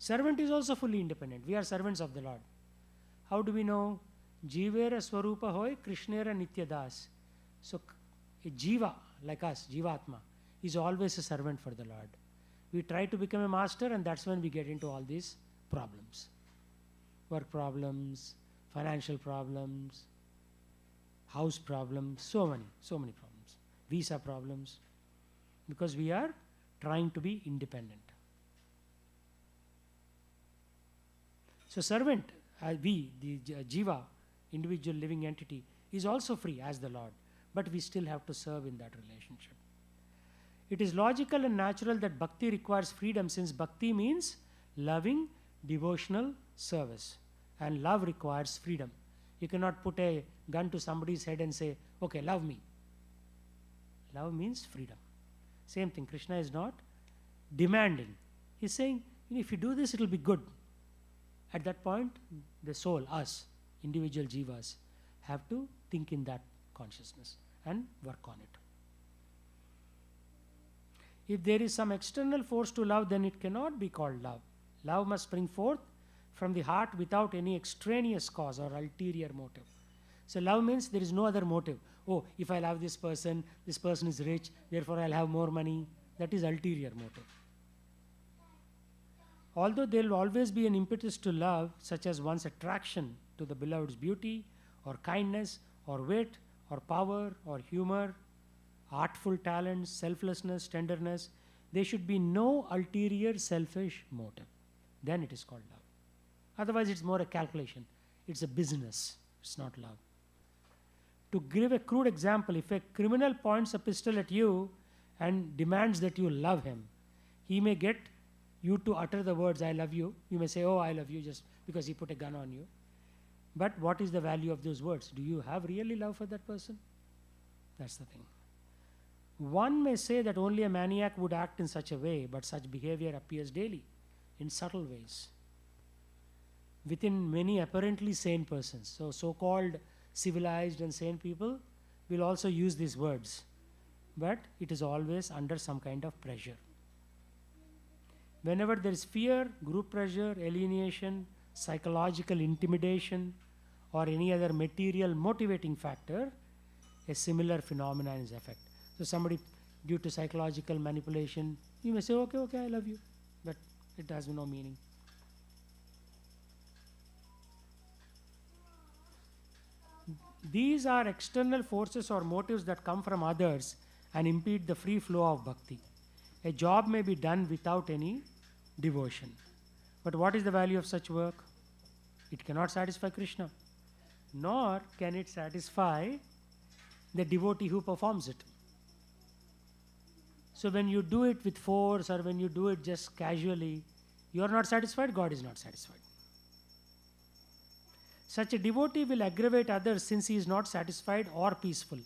Servant is also fully independent. We are servants of the Lord. How do we know? Jivera Swarupa hoy Krishnera Nityadas. So a Jiva, like us, Jivatma, is always a servant for the Lord. We try to become a master, and that's when we get into all these problems. Work problems, financial problems, house problems, so many problems. Visa problems. Because we are trying to be independent. So servant, we, the Jiva, individual living entity, is also free as the Lord, but we still have to serve in that relationship. It is logical and natural that bhakti requires freedom, since bhakti means loving devotional service, and love requires freedom. You cannot put a gun to somebody's head and say, okay, love me. Love means freedom. Same thing, Krishna is not demanding. He's saying, if you do this, it will be good. At that point, the soul, us, individual jivas, have to think in that consciousness and work on it. If there is some external force to love, then it cannot be called love. Love must spring forth from the heart without any extraneous cause or ulterior motive. So love means there is no other motive. Oh, if I love this person is rich, therefore I'll have more money. That is ulterior motive. Although there will always be an impetus to love, such as one's attraction to the beloved's beauty, or kindness, or wit, or power, or humor, artful talents, selflessness, tenderness, there should be no ulterior selfish motive. Then it is called love. Otherwise, it's more a calculation. It's a business. It's not love. To give a crude example, if a criminal points a pistol at you and demands that you love him, he may get you to utter the words, I love you. You may say, oh, I love you, just because he put a gun on you. But what is the value of those words? Do you have really love for that person? That's the thing. One may say that only a maniac would act in such a way, but such behavior appears daily, in subtle ways, within many apparently sane persons. So, so-called civilized and sane people will also use these words, but it is always under some kind of pressure. Whenever there is fear, group pressure, alienation, psychological intimidation, or any other material motivating factor, a similar phenomenon is effect. So somebody, due to psychological manipulation, you may say, okay, I love you, but it has no meaning. These are external forces or motives that come from others and impede the free flow of bhakti. A job may be done without any devotion. But what is the value of such work? It cannot satisfy Krishna, nor can it satisfy the devotee who performs it. So when you do it with force, or when you do it just casually, you are not satisfied, God is not satisfied. Such a devotee will aggravate others since he is not satisfied or peaceful.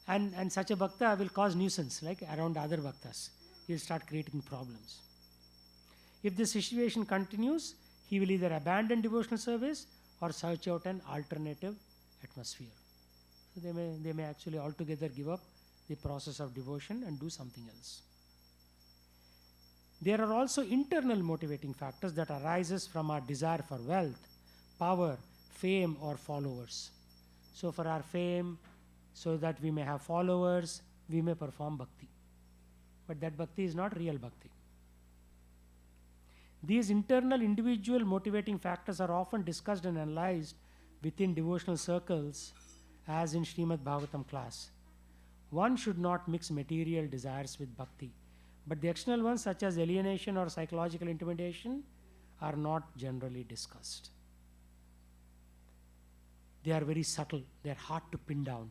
And such a bhakta will cause nuisance, like around other bhaktas. He will start creating problems. If this situation continues, he will either abandon devotional service or search out an alternative atmosphere. So they may actually altogether give up the process of devotion and do something else. There are also internal motivating factors that arises from our desire for wealth, power, fame, or followers. So for our fame, so that we may have followers, we may perform bhakti. But that bhakti is not real bhakti. These internal individual motivating factors are often discussed and analyzed within devotional circles, as in Srimad Bhagavatam class. One should not mix material desires with bhakti, but the external ones, such as alienation or psychological intimidation, are not generally discussed. They are very subtle, they are hard to pin down.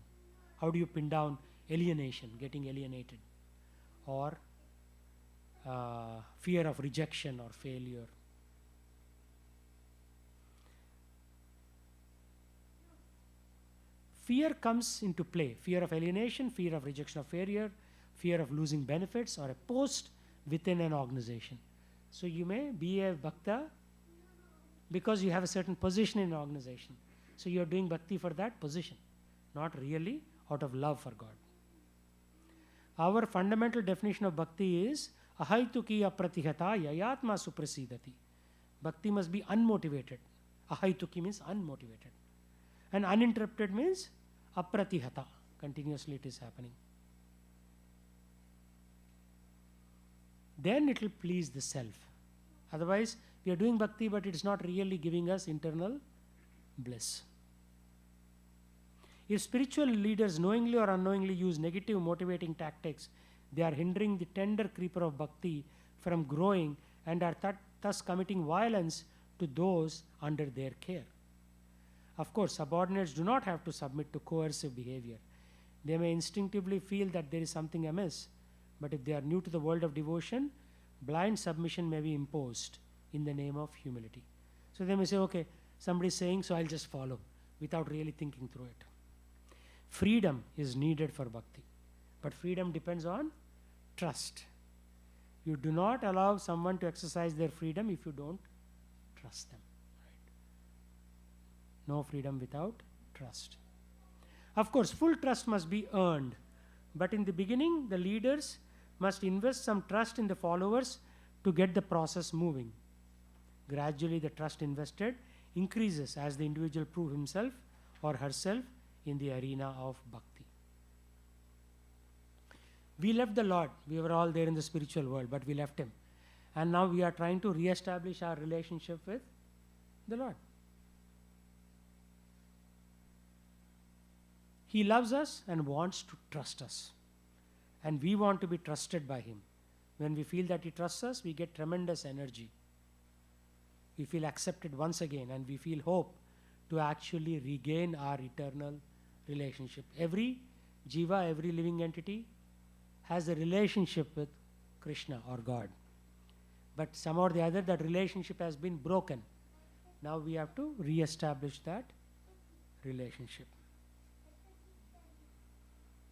How do you pin down alienation, getting alienated, or fear of rejection or failure? Fear comes into play. Fear of alienation, fear of rejection or failure, fear of losing benefits or a post within an organization. So you may be a bhakta because you have a certain position in an organization. So you are doing bhakti for that position, not really out of love for God. Our fundamental definition of bhakti is ahaituki apratihata yayatma suprasidati. Bhakti must be unmotivated. Ahaituki means unmotivated. And uninterrupted means apratihata. Continuously it is happening. Then it will please the self. Otherwise, we are doing bhakti, but it is not really giving us internal bliss. If spiritual leaders knowingly or unknowingly use negative motivating tactics, they are hindering the tender creeper of bhakti from growing and are thus committing violence to those under their care. Of course, subordinates do not have to submit to coercive behavior. They may instinctively feel that there is something amiss, but if they are new to the world of devotion, blind submission may be imposed in the name of humility. So they may say, okay, somebody is saying, so I'll just follow, without really thinking through it. Freedom is needed for bhakti, but freedom depends on trust. You do not allow someone to exercise their freedom if you don't trust them. Right? No freedom without trust. Of course, full trust must be earned, but in the beginning, the leaders must invest some trust in the followers to get the process moving. Gradually, the trust invested increases as the individual proves himself or herself in the arena of bhakti. We left the Lord. We were all there in the spiritual world, but we left Him. And now we are trying to re-establish our relationship with the Lord. He loves us and wants to trust us. And we want to be trusted by Him. When we feel that He trusts us, we get tremendous energy. We feel accepted once again, and we feel hope to actually regain our eternal relationship. Every jiva, every living entity has a relationship with Krishna or God. But somehow or the other, that relationship has been broken. Now we have to re-establish that relationship.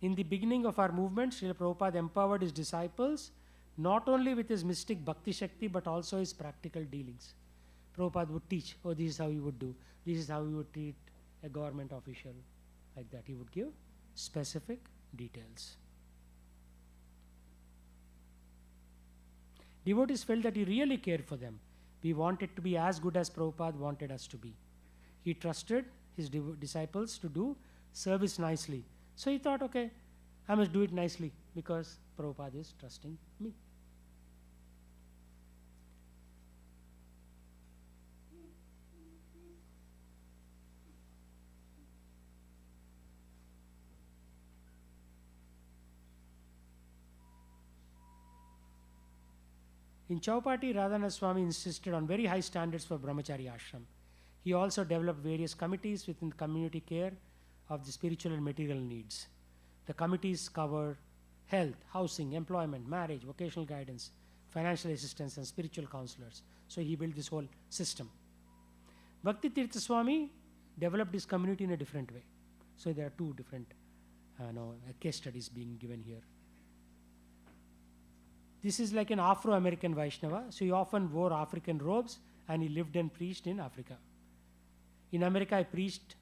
In the beginning of our movement, Srila Prabhupada empowered his disciples not only with his mystic Bhakti Shakti but also his practical dealings. Prabhupada would teach, oh, this is how you would do, this is how you would treat a government official, like that. He would give specific details. Devotees felt that he really cared for them. We wanted to be as good as Prabhupada wanted us to be. He trusted his disciples to do service nicely. So he thought, okay, I must do it nicely because Prabhupada is trusting me. In Chaupati, Radhana Swami insisted on very high standards for Brahmachari ashram. He also developed various committees within the community care of the spiritual and material needs. The committees cover health, housing, employment, marriage, vocational guidance, financial assistance, and spiritual counselors. So he built this whole system. Bhakti Tirtha Swami developed his community in a different way. So there are two different case studies being given here. This is like an Afro-American Vaishnava. So he often wore African robes and he lived and preached in Africa. In America, he preached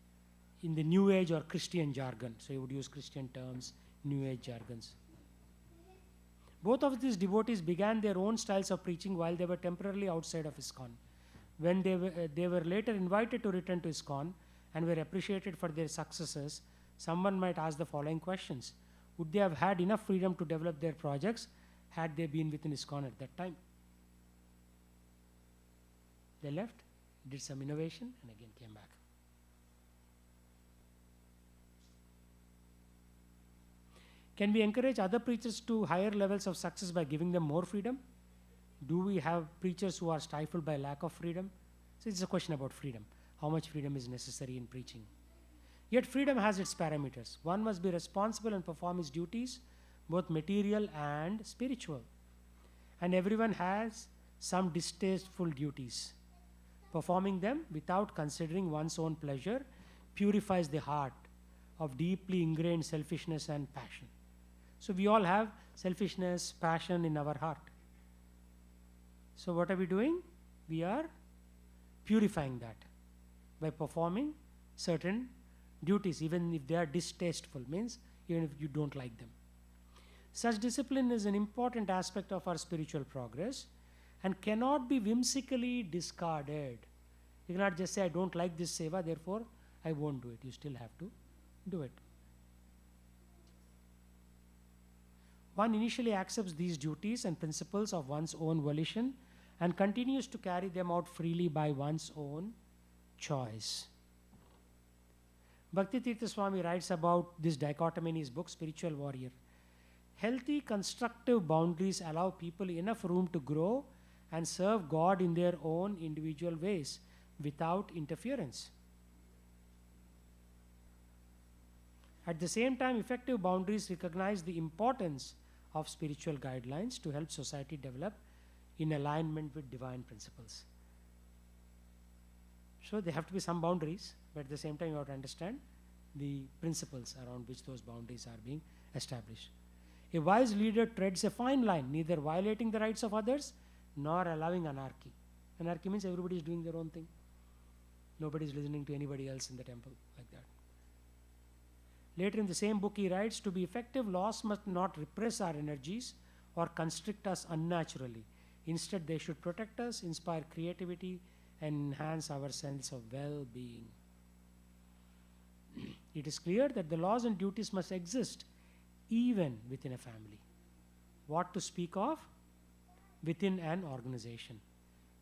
in the New Age or Christian jargon. So he would use Christian terms, New Age jargons. Both of these devotees began their own styles of preaching while they were temporarily outside of ISKCON. When they were later invited to return to ISKCON and were appreciated for their successes, someone might ask the following questions. Would they have had enough freedom to develop their projects had they been within ISKCON at that time? They left, did some innovation, and again came back. Can we encourage other preachers to higher levels of success by giving them more freedom? Do we have preachers who are stifled by lack of freedom? So it's a question about freedom. How much freedom is necessary in preaching? Yet freedom has its parameters. One must be responsible and perform his duties, both material and spiritual. And everyone has some distasteful duties. Performing them without considering one's own pleasure purifies the heart of deeply ingrained selfishness and passion. So we all have selfishness, passion in our heart. So what are we doing? We are purifying that by performing certain duties, even if they are distasteful, means even if you don't like them. Such discipline is an important aspect of our spiritual progress, and cannot be whimsically discarded. You cannot just say, I don't like this seva, therefore I won't do it. You still have to do it. One initially accepts these duties and principles of one's own volition and continues to carry them out freely by one's own choice. Bhakti Tirtha Swami writes about this dichotomy in his book Spiritual Warrior. Healthy, constructive boundaries allow people enough room to grow and serve God in their own individual ways without interference. At the same time, effective boundaries recognize the importance of spiritual guidelines to help society develop in alignment with divine principles. So there have to be some boundaries, but at the same time you have to understand the principles around which those boundaries are being established. A wise leader treads a fine line, neither violating the rights of others nor allowing anarchy. Anarchy means everybody is doing their own thing. Nobody is listening to anybody else in the temple like that. Later in the same book he writes, to be effective, laws must not repress our energies or constrict us unnaturally. Instead, they should protect us, inspire creativity, and enhance our sense of well-being. It is clear that the laws and duties must exist even within a family. What to speak of? Within an organization.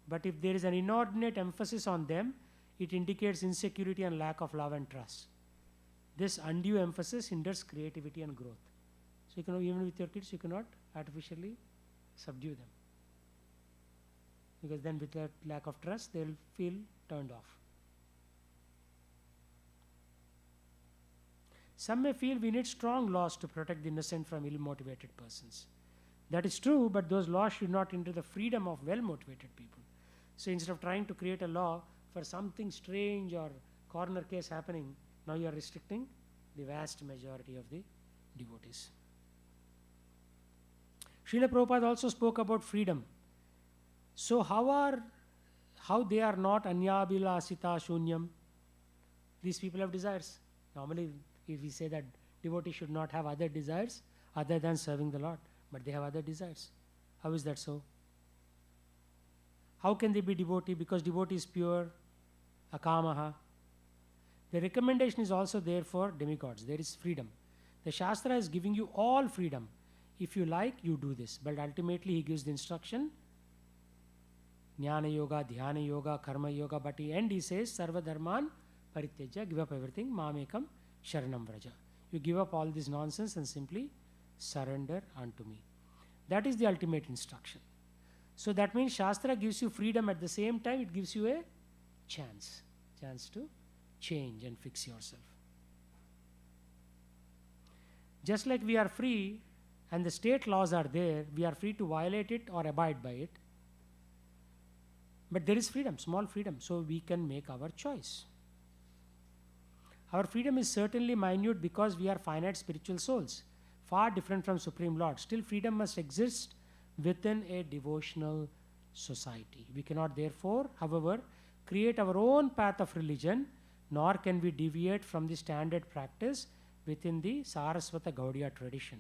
But if there is an inordinate emphasis on them, it indicates insecurity and lack of love and trust. This undue emphasis hinders creativity and growth. So you can, even with your kids, you cannot artificially subdue them. Because then with that lack of trust, they'll feel turned off. Some may feel we need strong laws to protect the innocent from ill-motivated persons. That is true, but those laws should not hinder the freedom of well-motivated people. So instead of trying to create a law for something strange or corner case happening, now you are restricting the vast majority of the devotees. Srila Prabhupada also spoke about freedom. So how they are not anyabhilasita shunyam? These people have desires. Normally, if we say that devotees should not have other desires other than serving the Lord, but they have other desires. How is that so? How can they be devotee? Because devotee is pure, akamaha. The recommendation is also there for demigods. There is freedom. The Shastra is giving you all freedom. If you like, you do this. But ultimately, he gives the instruction, Jnana Yoga, Dhyana Yoga, Karma Yoga. But at the end, he says, Sarva Dharman Parityaja, give up everything, Mamekam Sharanam Vraja. You give up all this nonsense and simply surrender unto me. That is the ultimate instruction. So that means Shastra gives you freedom, at the same time it gives you a chance to change and fix yourself. Just like we are free and the state laws are there, we are free to violate it or abide by it. But there is freedom, small freedom, so we can make our choice. Our freedom is certainly minute because we are finite spiritual souls, far different from Supreme Lord. Still, freedom must exist within a devotional society. We cannot therefore, however, create our own path of religion, nor can we deviate from the standard practice within the Saraswata Gaudiya tradition,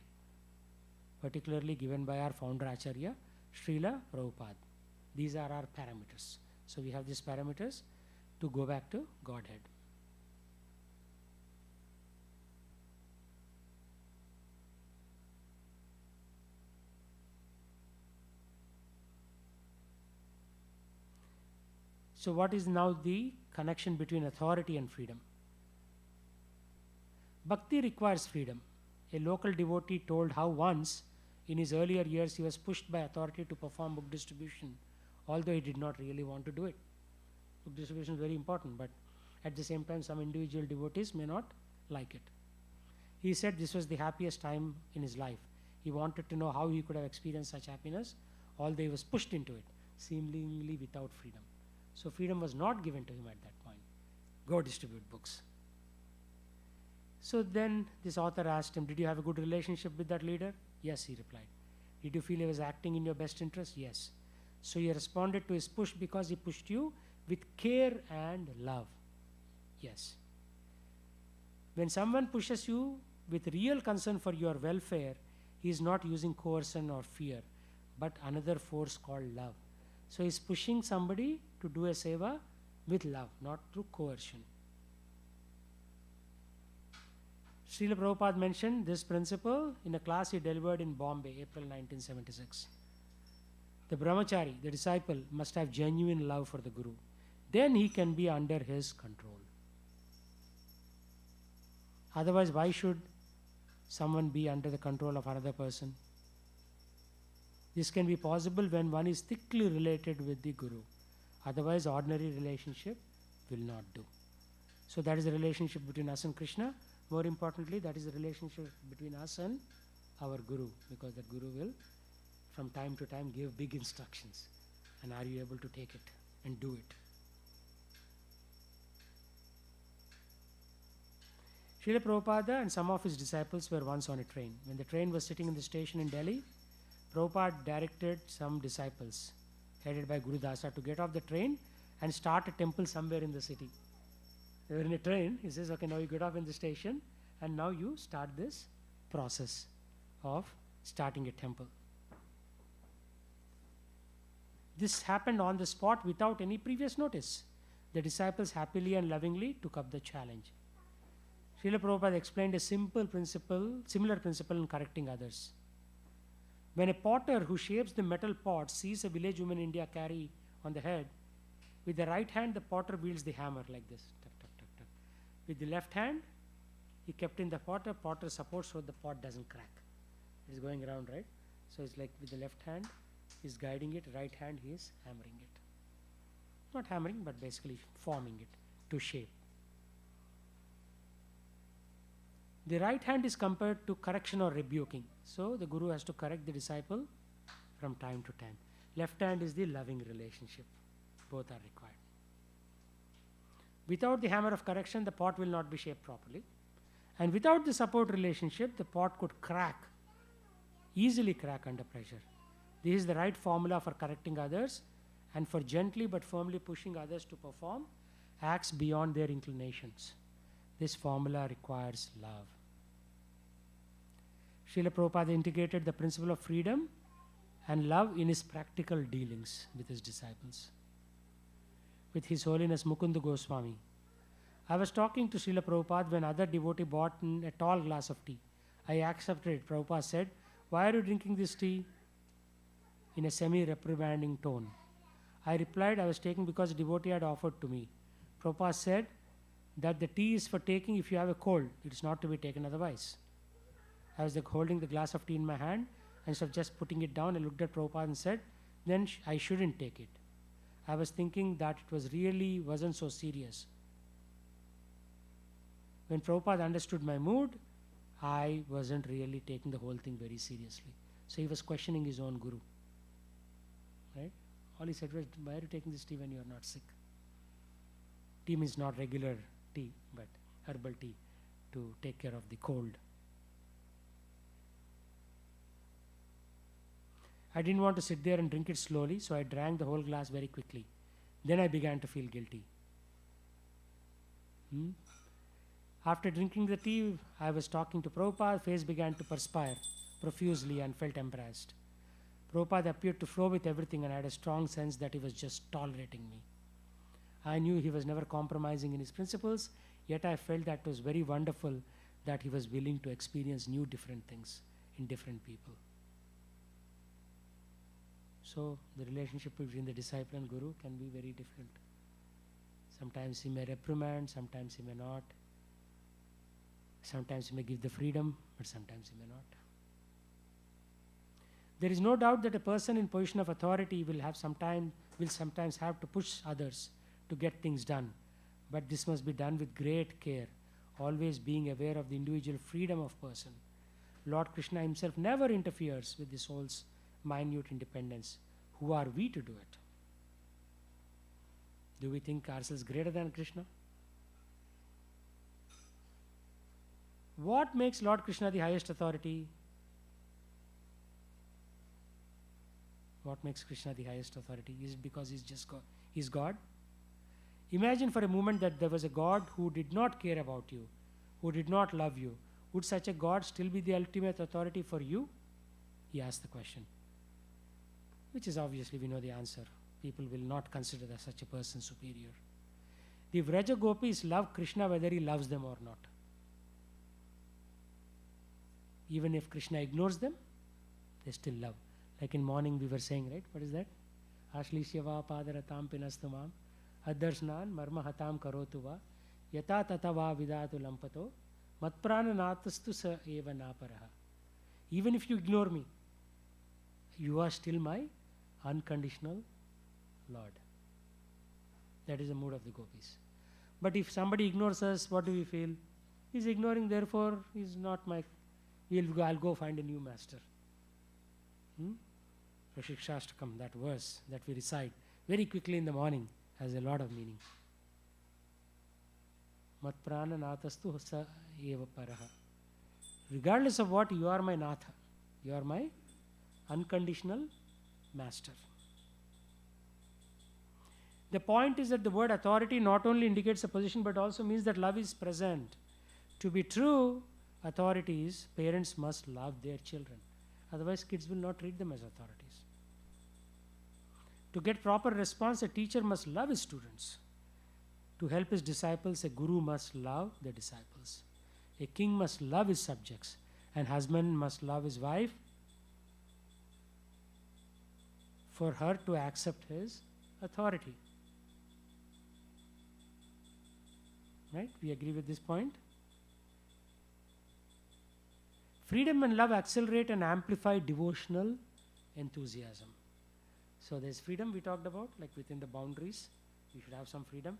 particularly given by our founder Acharya, Srila Prabhupada. These are our parameters. So we have these parameters to go back to Godhead. So what is now the connection between authority and freedom? Bhakti requires freedom. A local devotee told how once, in his earlier years, he was pushed by authority to perform book distribution, although he did not really want to do it. Book distribution is very important, but at the same time, some individual devotees may not like it. He said this was the happiest time in his life. He wanted to know how he could have experienced such happiness, although he was pushed into it, seemingly without freedom. So freedom was not given to him at that point. Go distribute books. So then this author asked him, did you have a good relationship with that leader? Yes, he replied. Did you feel he was acting in your best interest? Yes. So you responded to his push because he pushed you with care and love? Yes. When someone pushes you with real concern for your welfare, he is not using coercion or fear, but another force called love. So he's pushing somebody to do a seva with love, not through coercion. Srila Prabhupada mentioned this principle in a class he delivered in Bombay, April 1976. The brahmachari, the disciple, must have genuine love for the Guru. Then he can be under his control. Otherwise, why should someone be under the control of another person? This can be possible when one is thickly related with the Guru. Otherwise, ordinary relationship will not do. So that is the relationship between us and Krishna. More importantly, that is the relationship between us and our Guru, because that Guru will from time to time give big instructions. And are you able to take it and do it? Srila Prabhupada and some of his disciples were once on a train. When the train was sitting in the station in Delhi, Prabhupada directed some disciples, headed by Guru Dasa, to get off the train and start a temple somewhere in the city. They were in a train. He says, okay, now you get off in the station and now you start this process of starting a temple. This happened on the spot without any previous notice. The disciples happily and lovingly took up the challenge. Srila Prabhupada explained a similar principle in correcting others. When a potter who shapes the metal pot sees a village woman in India carry on the head, with the right hand the potter wields the hammer like this. Tuck, tuck, tuck, tuck. With the left hand, he kept in the potter supports so the pot doesn't crack. It's going around, right? So it's like with the left hand, he's guiding it, right hand he is hammering it. Not hammering, but basically forming it to shape. The right hand is compared to correction or rebuking. So the Guru has to correct the disciple from time to time. Left hand is the loving relationship. Both are required. Without the hammer of correction, the pot will not be shaped properly. And without the support relationship, the pot could crack, easily crack under pressure. This is the right formula for correcting others and for gently but firmly pushing others to perform acts beyond their inclinations. This formula requires love. Srila Prabhupada integrated the principle of freedom and love in his practical dealings with his disciples. With His Holiness Mukunda Goswami, I was talking to Srila Prabhupada when other devotee bought a tall glass of tea. I accepted it. Prabhupada said, "Why are you drinking this tea?" in a semi-reprimanding tone. I replied, I was taking because a devotee had offered to me. Prabhupada said that the tea is for taking if you have a cold. It is not to be taken otherwise. I was holding the glass of tea in my hand, and instead of just putting it down, I looked at Prabhupada and said, then I shouldn't take it. I was thinking that it wasn't so serious. When Prabhupada understood my mood, I wasn't really taking the whole thing very seriously. So he was questioning his own Guru. Right? All he said was, why are you taking this tea when you are not sick? Tea means not regular tea, but herbal tea to take care of the cold. I didn't want to sit there and drink it slowly, so I drank the whole glass very quickly. Then I began to feel guilty. After drinking the tea, I was talking to Prabhupada. Face began to perspire profusely and felt embarrassed. Prabhupada appeared to flow with everything, and I had a strong sense that he was just tolerating me. I knew he was never compromising in his principles, yet I felt that it was very wonderful that he was willing to experience different things in different people. So the relationship between the disciple and Guru can be very different. Sometimes he may reprimand, sometimes he may not. Sometimes he may give the freedom, but sometimes he may not. There is no doubt that a person in position of authority will sometimes have to push others to get things done. But this must be done with great care, always being aware of the individual freedom of person. Lord Krishna himself never interferes with the soul's minute independence. Who are we to do it? Do we think ourselves greater than Krishna? What makes Lord Krishna the highest authority? What makes Krishna the highest authority? Is it because he's God? Imagine for a moment that there was a God who did not care about you, who did not love you. Would such a God still be the ultimate authority for you? He asked the question, which is obviously we know the answer. People will not consider such a person superior. The Vraja gopis love Krishna whether he loves them or not. Even if Krishna ignores them, they still love. Like in morning we were saying, right? What is that? Ashlishyava padaratam pinastumam addarsnan marma hatam karotu va yata tata va vidatu lampato matprana natastu sa eva naparaha. Even if you ignore me, you are still my unconditional Lord. That is the mood of the gopis. But if somebody ignores us, what do we feel? He's ignoring, therefore he's not my. I'll go find a new master. Shikshashtakam, that verse that we recite very quickly in the morning, has a lot of meaning. Mat prana natastu sa eva paraha. Regardless of what, you are my Natha. You are my unconditional master. The point is that the word authority not only indicates a position but also means that love is present. To be true authorities, parents must love their children. Otherwise, kids will not treat them as authorities. To get proper response, a teacher must love his students. To help his disciples, a guru must love the disciples. A king must love his subjects. An husband must love his wife for her to accept his authority. Right? We agree with this point? Freedom and love accelerate and amplify devotional enthusiasm. So there's freedom we talked about, like within the boundaries, we should have some freedom,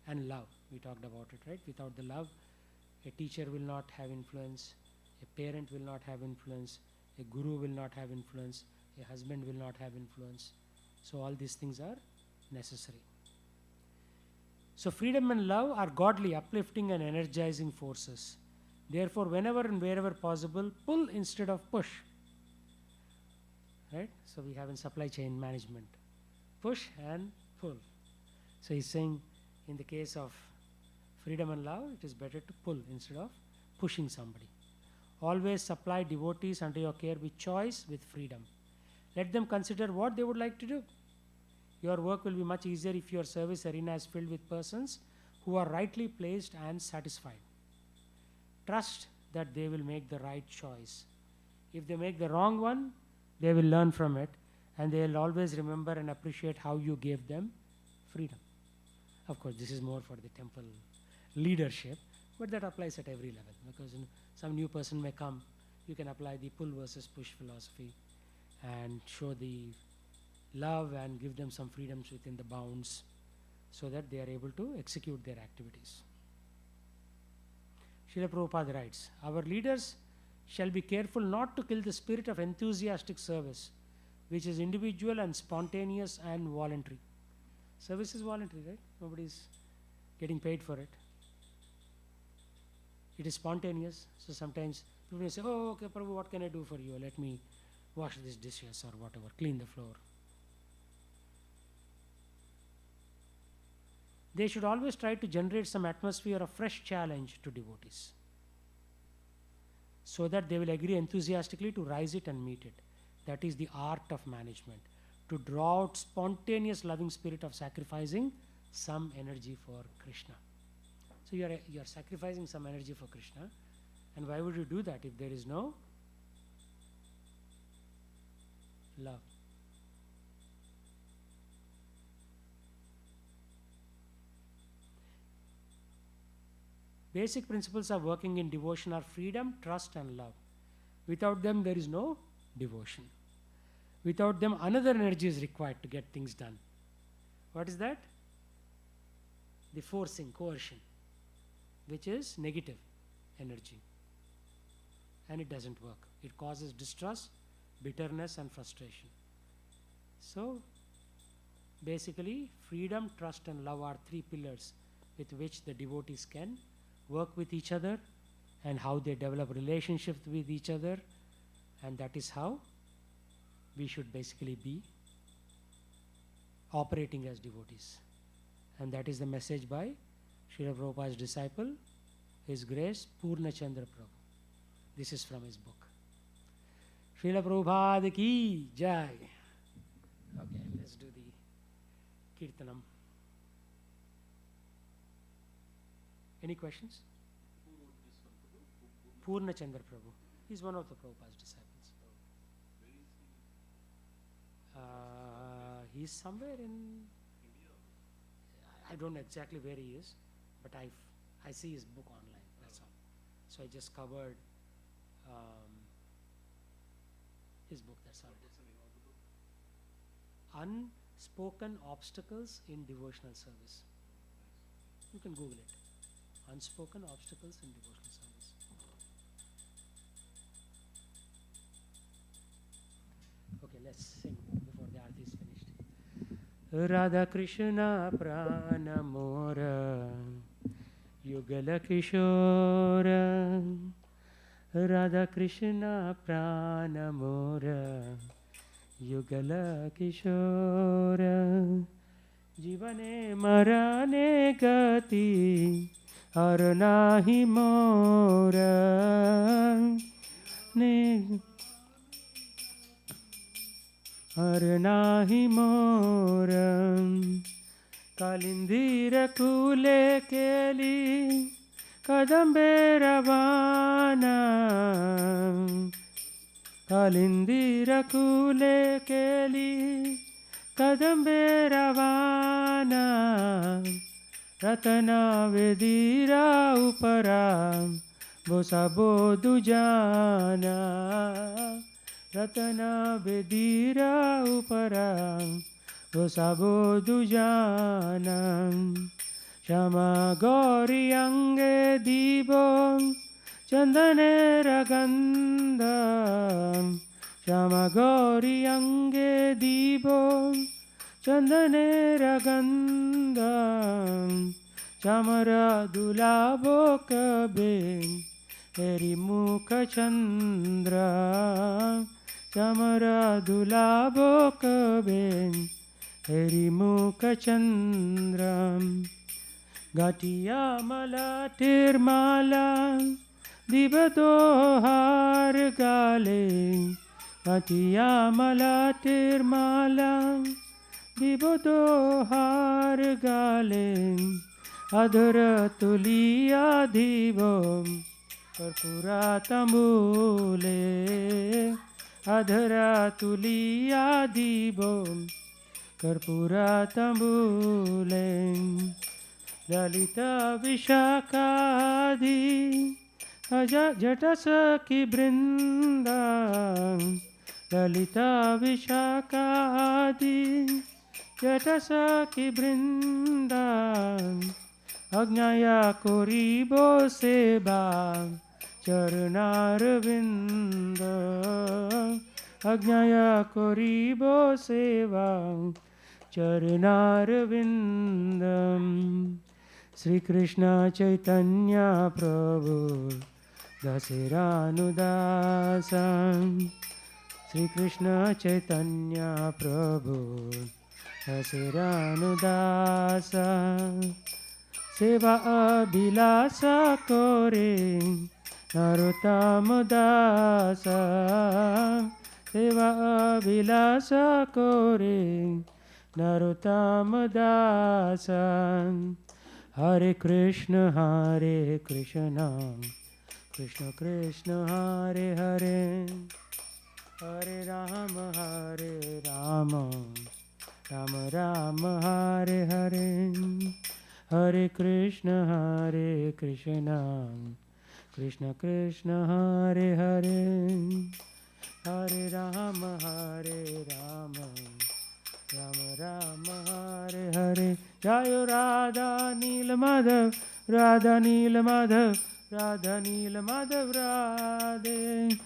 and love, we talked about it, right? Without the love, a teacher will not have influence, a parent will not have influence, a guru will not have influence, a husband will not have influence. So all these things are necessary. So freedom and love are godly, uplifting and energizing forces. Therefore, whenever and wherever possible, pull instead of push. Right? So we have in supply chain management, push and pull. So he's saying in the case of freedom and love, it is better to pull instead of pushing somebody. Always supply devotees under your care with choice, with freedom. Let them consider what they would like to do. Your work will be much easier if your service arena is filled with persons who are rightly placed and satisfied. Trust that they will make the right choice. If they make the wrong one, they will learn from it, and they will always remember and appreciate how you gave them freedom. Of course, this is more for the temple leadership, but that applies at every level, because some new person may come, you can apply the pull versus push philosophy and show the love and give them some freedoms within the bounds so that they are able to execute their activities. Srila Prabhupada writes, our leaders shall be careful not to kill the spirit of enthusiastic service, which is individual and spontaneous and voluntary. Service is voluntary, right? Nobody is getting paid for it. It is spontaneous. So sometimes people may say, oh, okay, Prabhu, what can I do for you? Let me wash these dishes or whatever, clean the floor. They should always try to generate some atmosphere of fresh challenge to devotees, so that they will agree enthusiastically to rise it and meet it. That is the art of management, to draw out spontaneous loving spirit of sacrificing some energy for Krishna. So you are sacrificing some energy for Krishna, and why would you do that if there is no love? Basic principles of working in devotion are freedom, trust and love. Without them, there is no devotion. Without them, another energy is required to get things done. What is that? The forcing, coercion, which is negative energy. And it doesn't work. It causes distrust, bitterness and frustration. So, basically, freedom, trust and love are three pillars with which the devotees can work with each other, and how they develop relationships with each other, and that is how we should basically be operating as devotees. And that is the message by Srila Prabhupada's disciple, His Grace Purna Chandra Prabhu. This is from his book. Srila Prabhupada ki jai. Okay, let's do the Kirtanam. Any questions? Purna Chandra Prabhu. He's one of the Prabhupada's disciples. He's somewhere in. I don't know exactly where he is, but I see his book online. That's all. So I just covered his book. That's all it is. Unspoken Obstacles in Devotional Service. You can Google it. Unspoken Obstacles in Devotional Service. Okay, let's sing before the Aarti is finished. Radha Krishna Prana Mora Yugala Kishora Radha Krishna Prana Mora Yugala Kishora Jivane Marane Gati Arnahi Mora Ne Arnahi Mora Kalindira Kule Keli Kadambe Ravana Kalindira Kule Keli Kadambe Ravana Ratana Vedira Upara Bosabo Dujana Ratana Vedira Upara Bosabo Dujana Shama Gori Ange Dibo Chandane Raganda Shama Gori Ange Dibo Chandane Raganda Chamara Dulabo Kabe Eri Mukha Chandra Chamara Dulabo Kabe Eri Mukha Chandra Gatiya Mala Tirmala Dibato Har Gale Gatiya Mala Tirmala Dibato Har Gale Adhara Tuliya Divo Karpura Tambule Adhara Tuliya Divo Karpura Tambule Lalita Vishakadi Jatasaki Brinda Lalita Vishakadi Jatasaki Brinda Agnaya Koribo Seba Charnar Vinda Agnaya Koribo Seva Charnar Vindam Sri Krishna Chaitanya Prabhu Dasiranudasan Sri Krishna Chaitanya Prabhu Dasiranudasan Seva Abhilasa Kore Narottama Dasa Seva Abhilasa Kore Narottama Dasa Hare Krishna Krishna Krishna Hare Hare Hare Rama Rama Rama Hare Hare Hare Krishna Krishna Krishna Hare Hare Hare Rama Rama Rama Hare Hare Jayo Radha Nila Madhav Radha Nila Madhav Radha Nila Madhav Radhe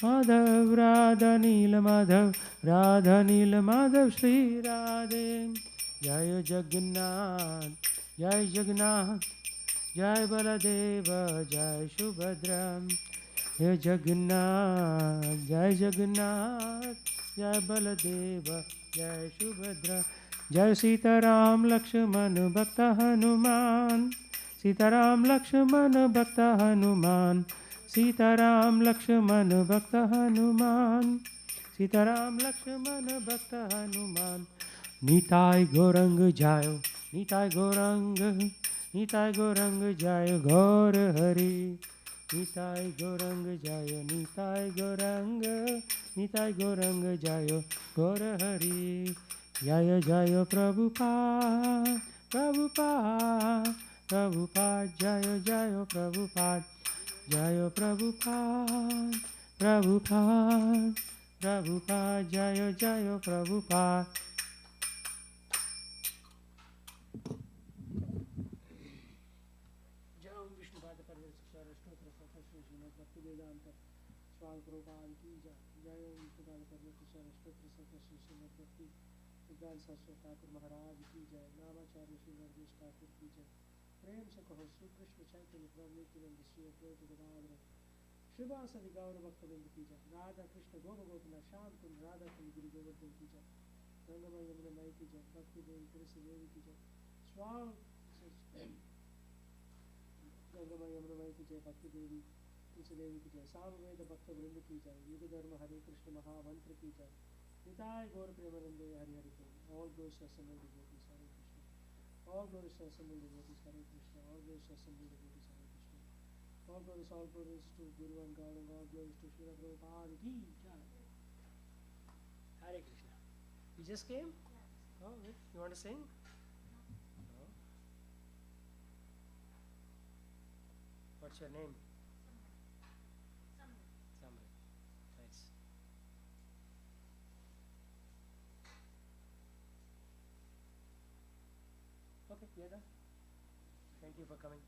Madhav Radha Nila Madhav Radha Nila Madhav Shri Radhe Jai Jagannath Jai Jagannath Jai Baladeva Jai Subhadra Jai Jagannath Jai Jagannath Jai Baladeva Jai Subhadra Jai Sitaram Lakshman Bhakta Hanuman Sitaram Lakshman Bhakta Hanuman Sitaram Lakshman Bhakta Hanuman Sitaram Lakshman Bhakta Hanuman Nitai Gorang Jayo, Nitai Gorang, Nitai Gorang Jayo, Gaur Hari. Nitai Gorang Jayo, Nitai Gorang, Nitai Gorang Jayo, Gaur Hari. Jayo Jayo Prabhupada, Prabhupada, Prabhupada, Jayo Jayo Prabhupada, Jayo Prabhupada, Prabhupada, Prabhupada, Jayo Jayo Prabhupada. Jai Vishnu Pada Parvati Stotra Professor Srimad Bhakti Vedanta Swami Prabhupada ki jai. Jai Vishnu Pada Parvati Stotra Professor Srimad Bhakti Vedanta Saraswati Thakur Maharaj ki jai. Namacharya Sri Nargesh Thakur ki jai. प्रेम से कहो श्री कृष्ण चैतन्य प्रभु नित्यानंद श्री अद्वैत गदाधर श्रीवासदि गौर भक्तवृंद की जय. राधा कृष्ण गोप गोपनाथ श्याम कुंज राधा कुंज गिरि गोवर्धन की जय. गंगा यमुना माई की जय. भक्ति देवी तुलसी देवी की जय. स्वाम गंगा यमुना माई की जय. भक्ति देवी तुलसी देवी की जय. सामवेद भक्त वृंद की जय. युग धर्म हरे कृष्ण महामंत्र की जय. निताय गौर प्रेमानंदे हरि हरि बोल. All glories to assembled devotees, Hare Krishna. All glories to assembled devotees, Hare Krishna. All glories to assembled devotees, Hare Krishna. All glories to Guru and God, and all glories to Srila Prabhupada ki jai. Hare Krishna. You just came? Oh, wait. You want to sing? No. What's your name? Samrit. Nice. Okay, Yada. Thank you for coming.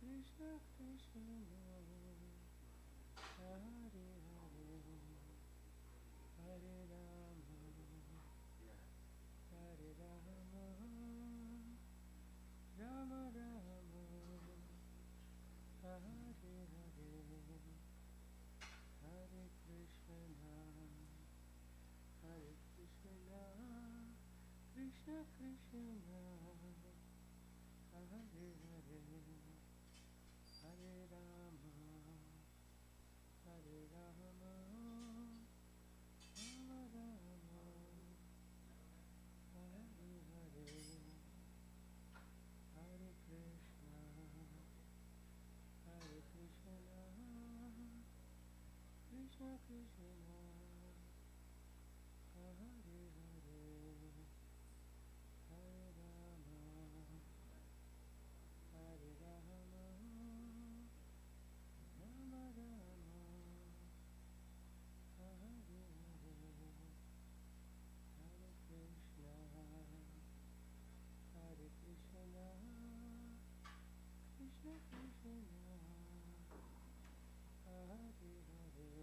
Krishna Krishna, Hare Hare, Hare Rama, Hare Rama, Rama Rama, Hare Hare, Hare Krishna, Hare Krishna, Krishna Krishna, Hare Hare, Hare Rama, Hare Rama, Rama Rama, Hare Hare, Hare Krishna, Hare Krishna, Krishna Krishna, Hare Hare, Hare Rama, Hare Rama, Rama Rama, Hare Hare, Hare Krishna, Hare Krishna, Krishna Krishna, Hare Hare, Hare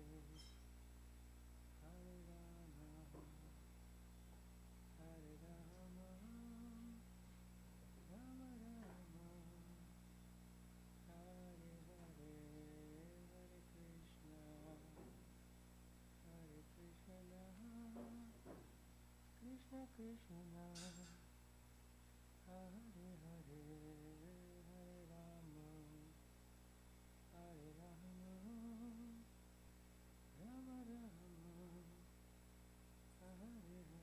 Rama, Hare Rama, Rama Rama, Hare Hare, Hare Krishna, Hare Krishna, Krishna Krishna, Hare Hare, Hare Rama, Hare Rama, Rama Rama, Hare Hare,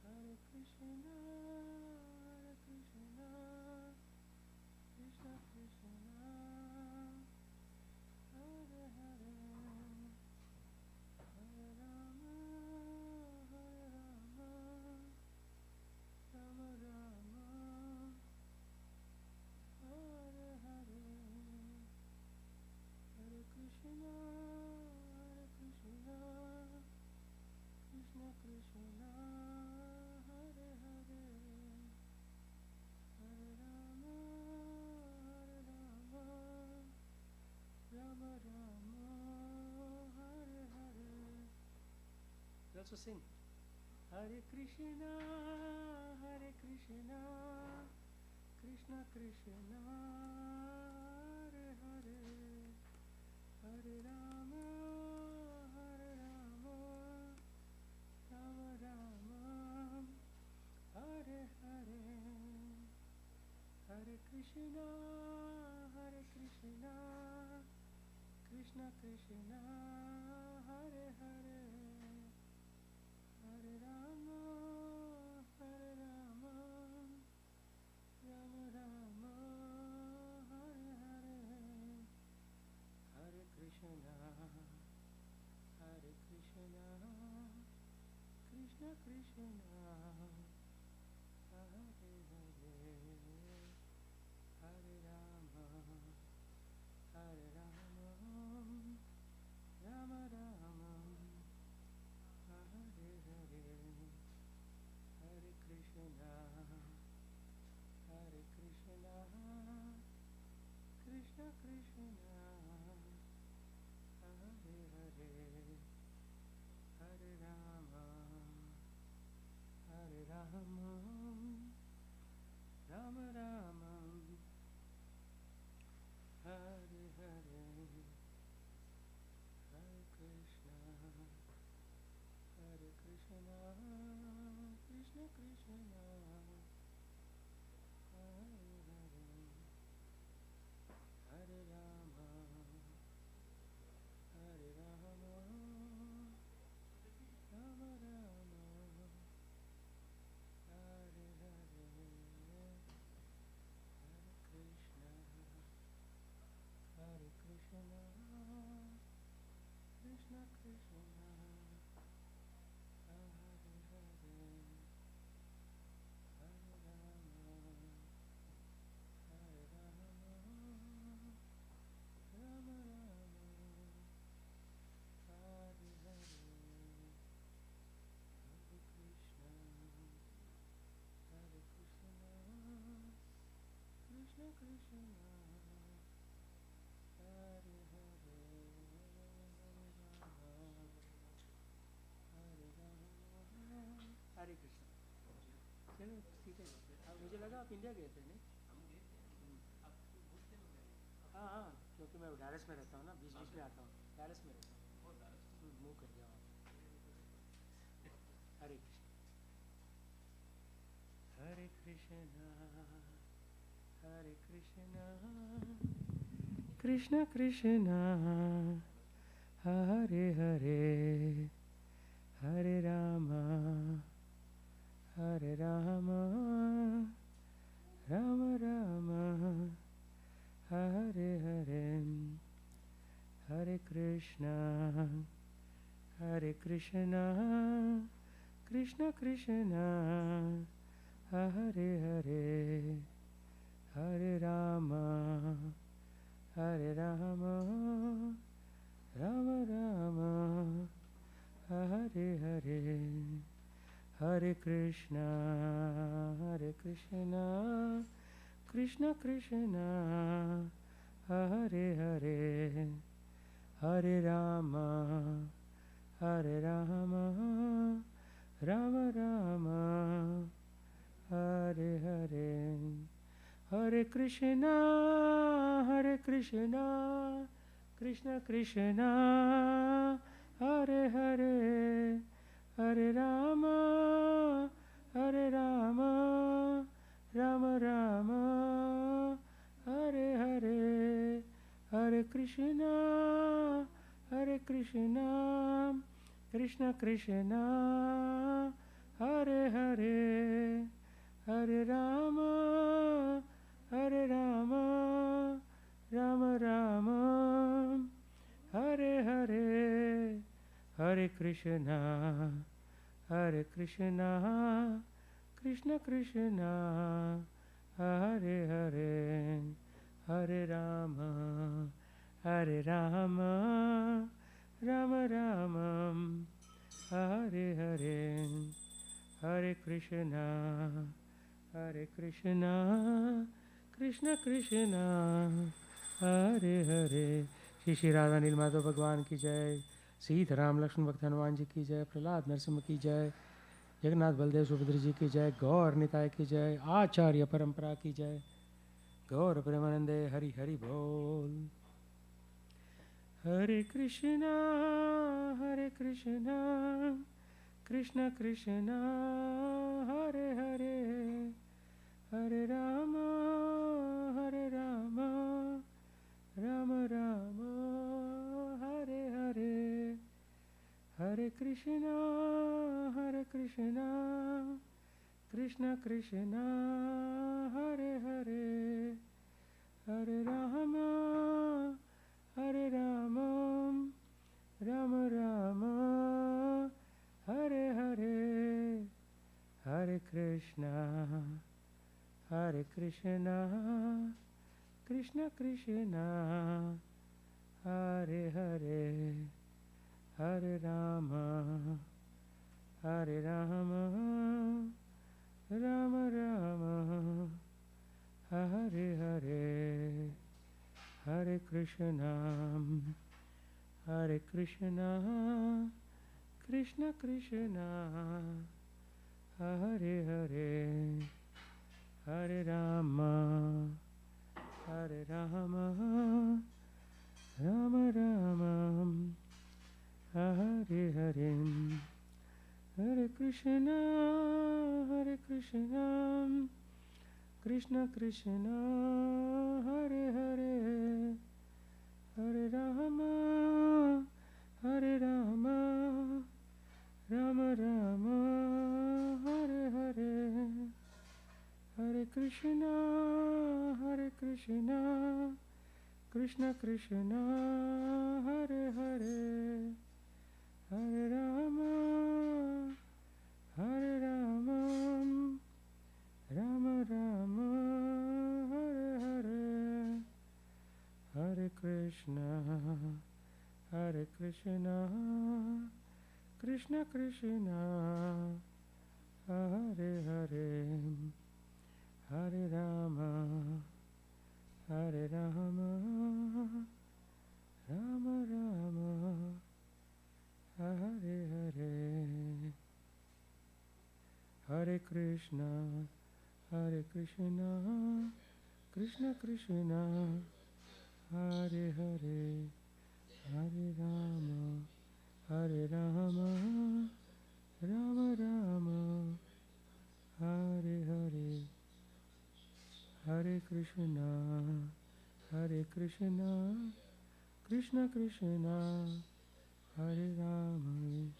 Hare Krishna, Hare Krishna, Krishna Krishna, Hare Hare, Hare Rama, Hare Rama, Rama Rama, Hare Hare, Hare Krishna, Hare Krishna, Krishna Krishna, Hare also sing. Hare Krishna, Hare Krishna, Krishna Krishna, Hare Hare, Hare Rama, Hare Rama, Rama Rama, Hare Hare, Hare Krishna, Hare Krishna, Krishna Krishna, Hare Hare, Hare Rama, Hare Rama, Rama Rama, Hare Hare, Hare Krishna, Hare Krishna, Krishna Krishna, Hare Hare, Hare Rama, Hare Rama, Rama Rama, Hare Hare, Hare Krishna, Hare Krishna, Krishna Krishna, Hare Hare, Hare Rama, Hare Rama, Rama Rama, Hare Hare, Hare Krishna, Hare Krishna, Krishna Krishna, Hare Hare, Hare Rama, Hare Rama, Rama Rama, Hare Hare, Hare Krishna, Hare Krishna, Krishna Krishna, Hare Hare, Hare Rama, Hare Rama, Rama Rama, Hare Hare, Hare Krishna, Hare Krishna, Krishna Krishna, Hare Hare, Hare Rama, Hare Rama, Hare Krishna. चलो ठीक है। अब मुझे लगा आप India गए थे नहीं? हाँ हाँ, क्योंकि मैं डायरेक्ट में रहता हूँ ना, बीच बीच में आता हूँ, डायरेक्ट में रहता हूँ, मूव कर जाओ आप। हरे Krishna, Hare Krishna, Krishna Krishna, Hare Hare, Hare Rama, Hare Rama, Rama Rama, Hare Hare, Hare Krishna, Hare Krishna, Krishna Krishna, Hare Hare, Hare Rama, Hare Rama, Rama Rama, Hare Hare, Hare Krishna, Krishna Krishna, Hare Hare, Hare Rama, Hare Rama, Rama Rama, Hare Hare, Hare Krishna, Krishna Krishna, Hare Hare, Hare Rama, Hare Rama, Rama Rama, Hare Hare, Hare Krishna, Krishna Krishna, Hare Hare, Hare Rama, Hare Rama, Rama Rama, Hare Hare, Hare Krishna, Krishna Krishna, Hare Hare, Hare Rama, Hare Rama, Rama Rama, Hare Hare, Hare Krishna, Krishna Krishna, Hare Hare. Shri Shri Radha नील माधव भगवान की जय, सीताराम लक्ष्मण भक्त हनुमान जी की जय, प्रहलाद नरसिंह की जय, जगन्नाथ बलदेव सुभद्र जी की जय, गौर निताय की जय, आचार्य परंपरा की जय, गौर प्रेमानंदे हरि हरि बोल। हरे कृष्णा कृष्ण कृष्ण हरे हरे, हरे राम राम राम हरे हरे, हरे कृष्णा कृष्ण कृष्ण हरे हरे, हरे राम राम राम हरे हरे, हरे कृष्णा कृष्ण कृष्ण हरे हरे, हरे राम राम राम हरे हरे, हरे कृष्णा कृष्ण कृष्ण हरे हरे, हरे राम राम राम हरे हरे, हरे कृष्णा कृष्ण कृष्ण हरे हरे, हरे राम राम हरे हरे, हरे कृष्णा कृष्ण कृष्ण हरे हरे, हरे राम राम हरे हरे, हरे कृष्णा कृष्ण कृष्ण हरे हरे, हरे राम राम राम हरे हरे, हरे कृष्णा कृष्ण कृष्ण हरे हरे, हरे राम राम राम हरे हरे, हरे कृष्णा कृष्ण कृष्ण हरे राम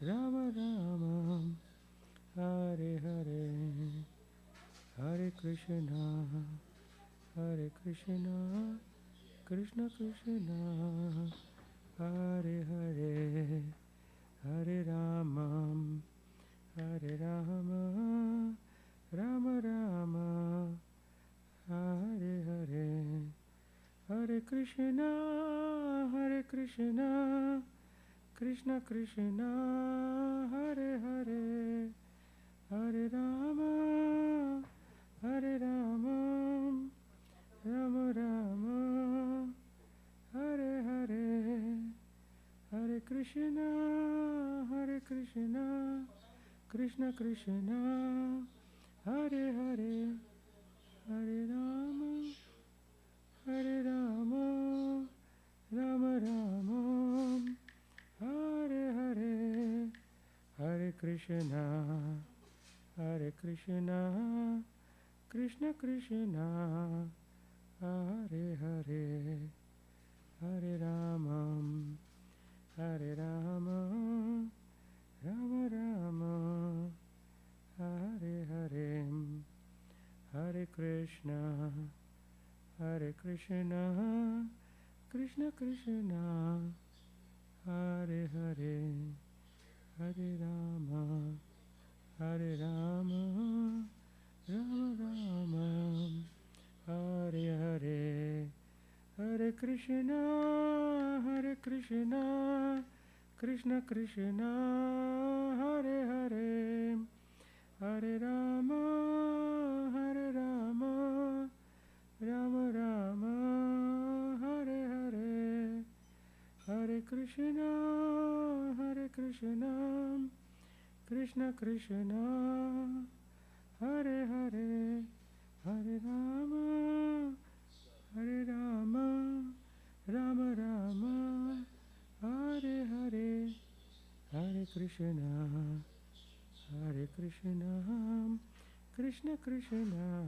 राम राम हरे हरे, हरे कृष्णा कृष्ण कृष्ण हरे हरे, हरे राम राम हरे हरे, हरे कृष्णा कृष्ण कृष्ण हरे हरे, हरे राम राम हरे हरे, हरे कृष्णा कृष्ण कृष्ण हरे हरे, हरे राम राम हरे हरे, हरे कृष्णा कृष्ण कृष्ण हरे हरे, हरे राम राम हरे हरे, हरे कृष्णा कृष्ण कृष्ण हरे हरे, हरे राम राम हरे हरे, हरे कृष्णा कृष्ण कृष्ण हरे हरे, हरे Ram Ram Krishna, Krishna Krishna, Hare Hare, Hare Rama, Rama Rama, Hare Hare, Hare Krishna, Krishna Krishna,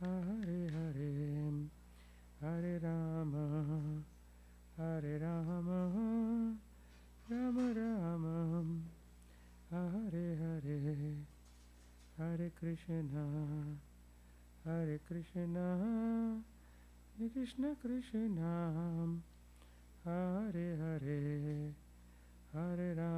Hare Hare, Hare Rama, Rama Rama, Hare Hare, Hare Krishna, Krishna Krishna, Hare Hare, Hare Rama.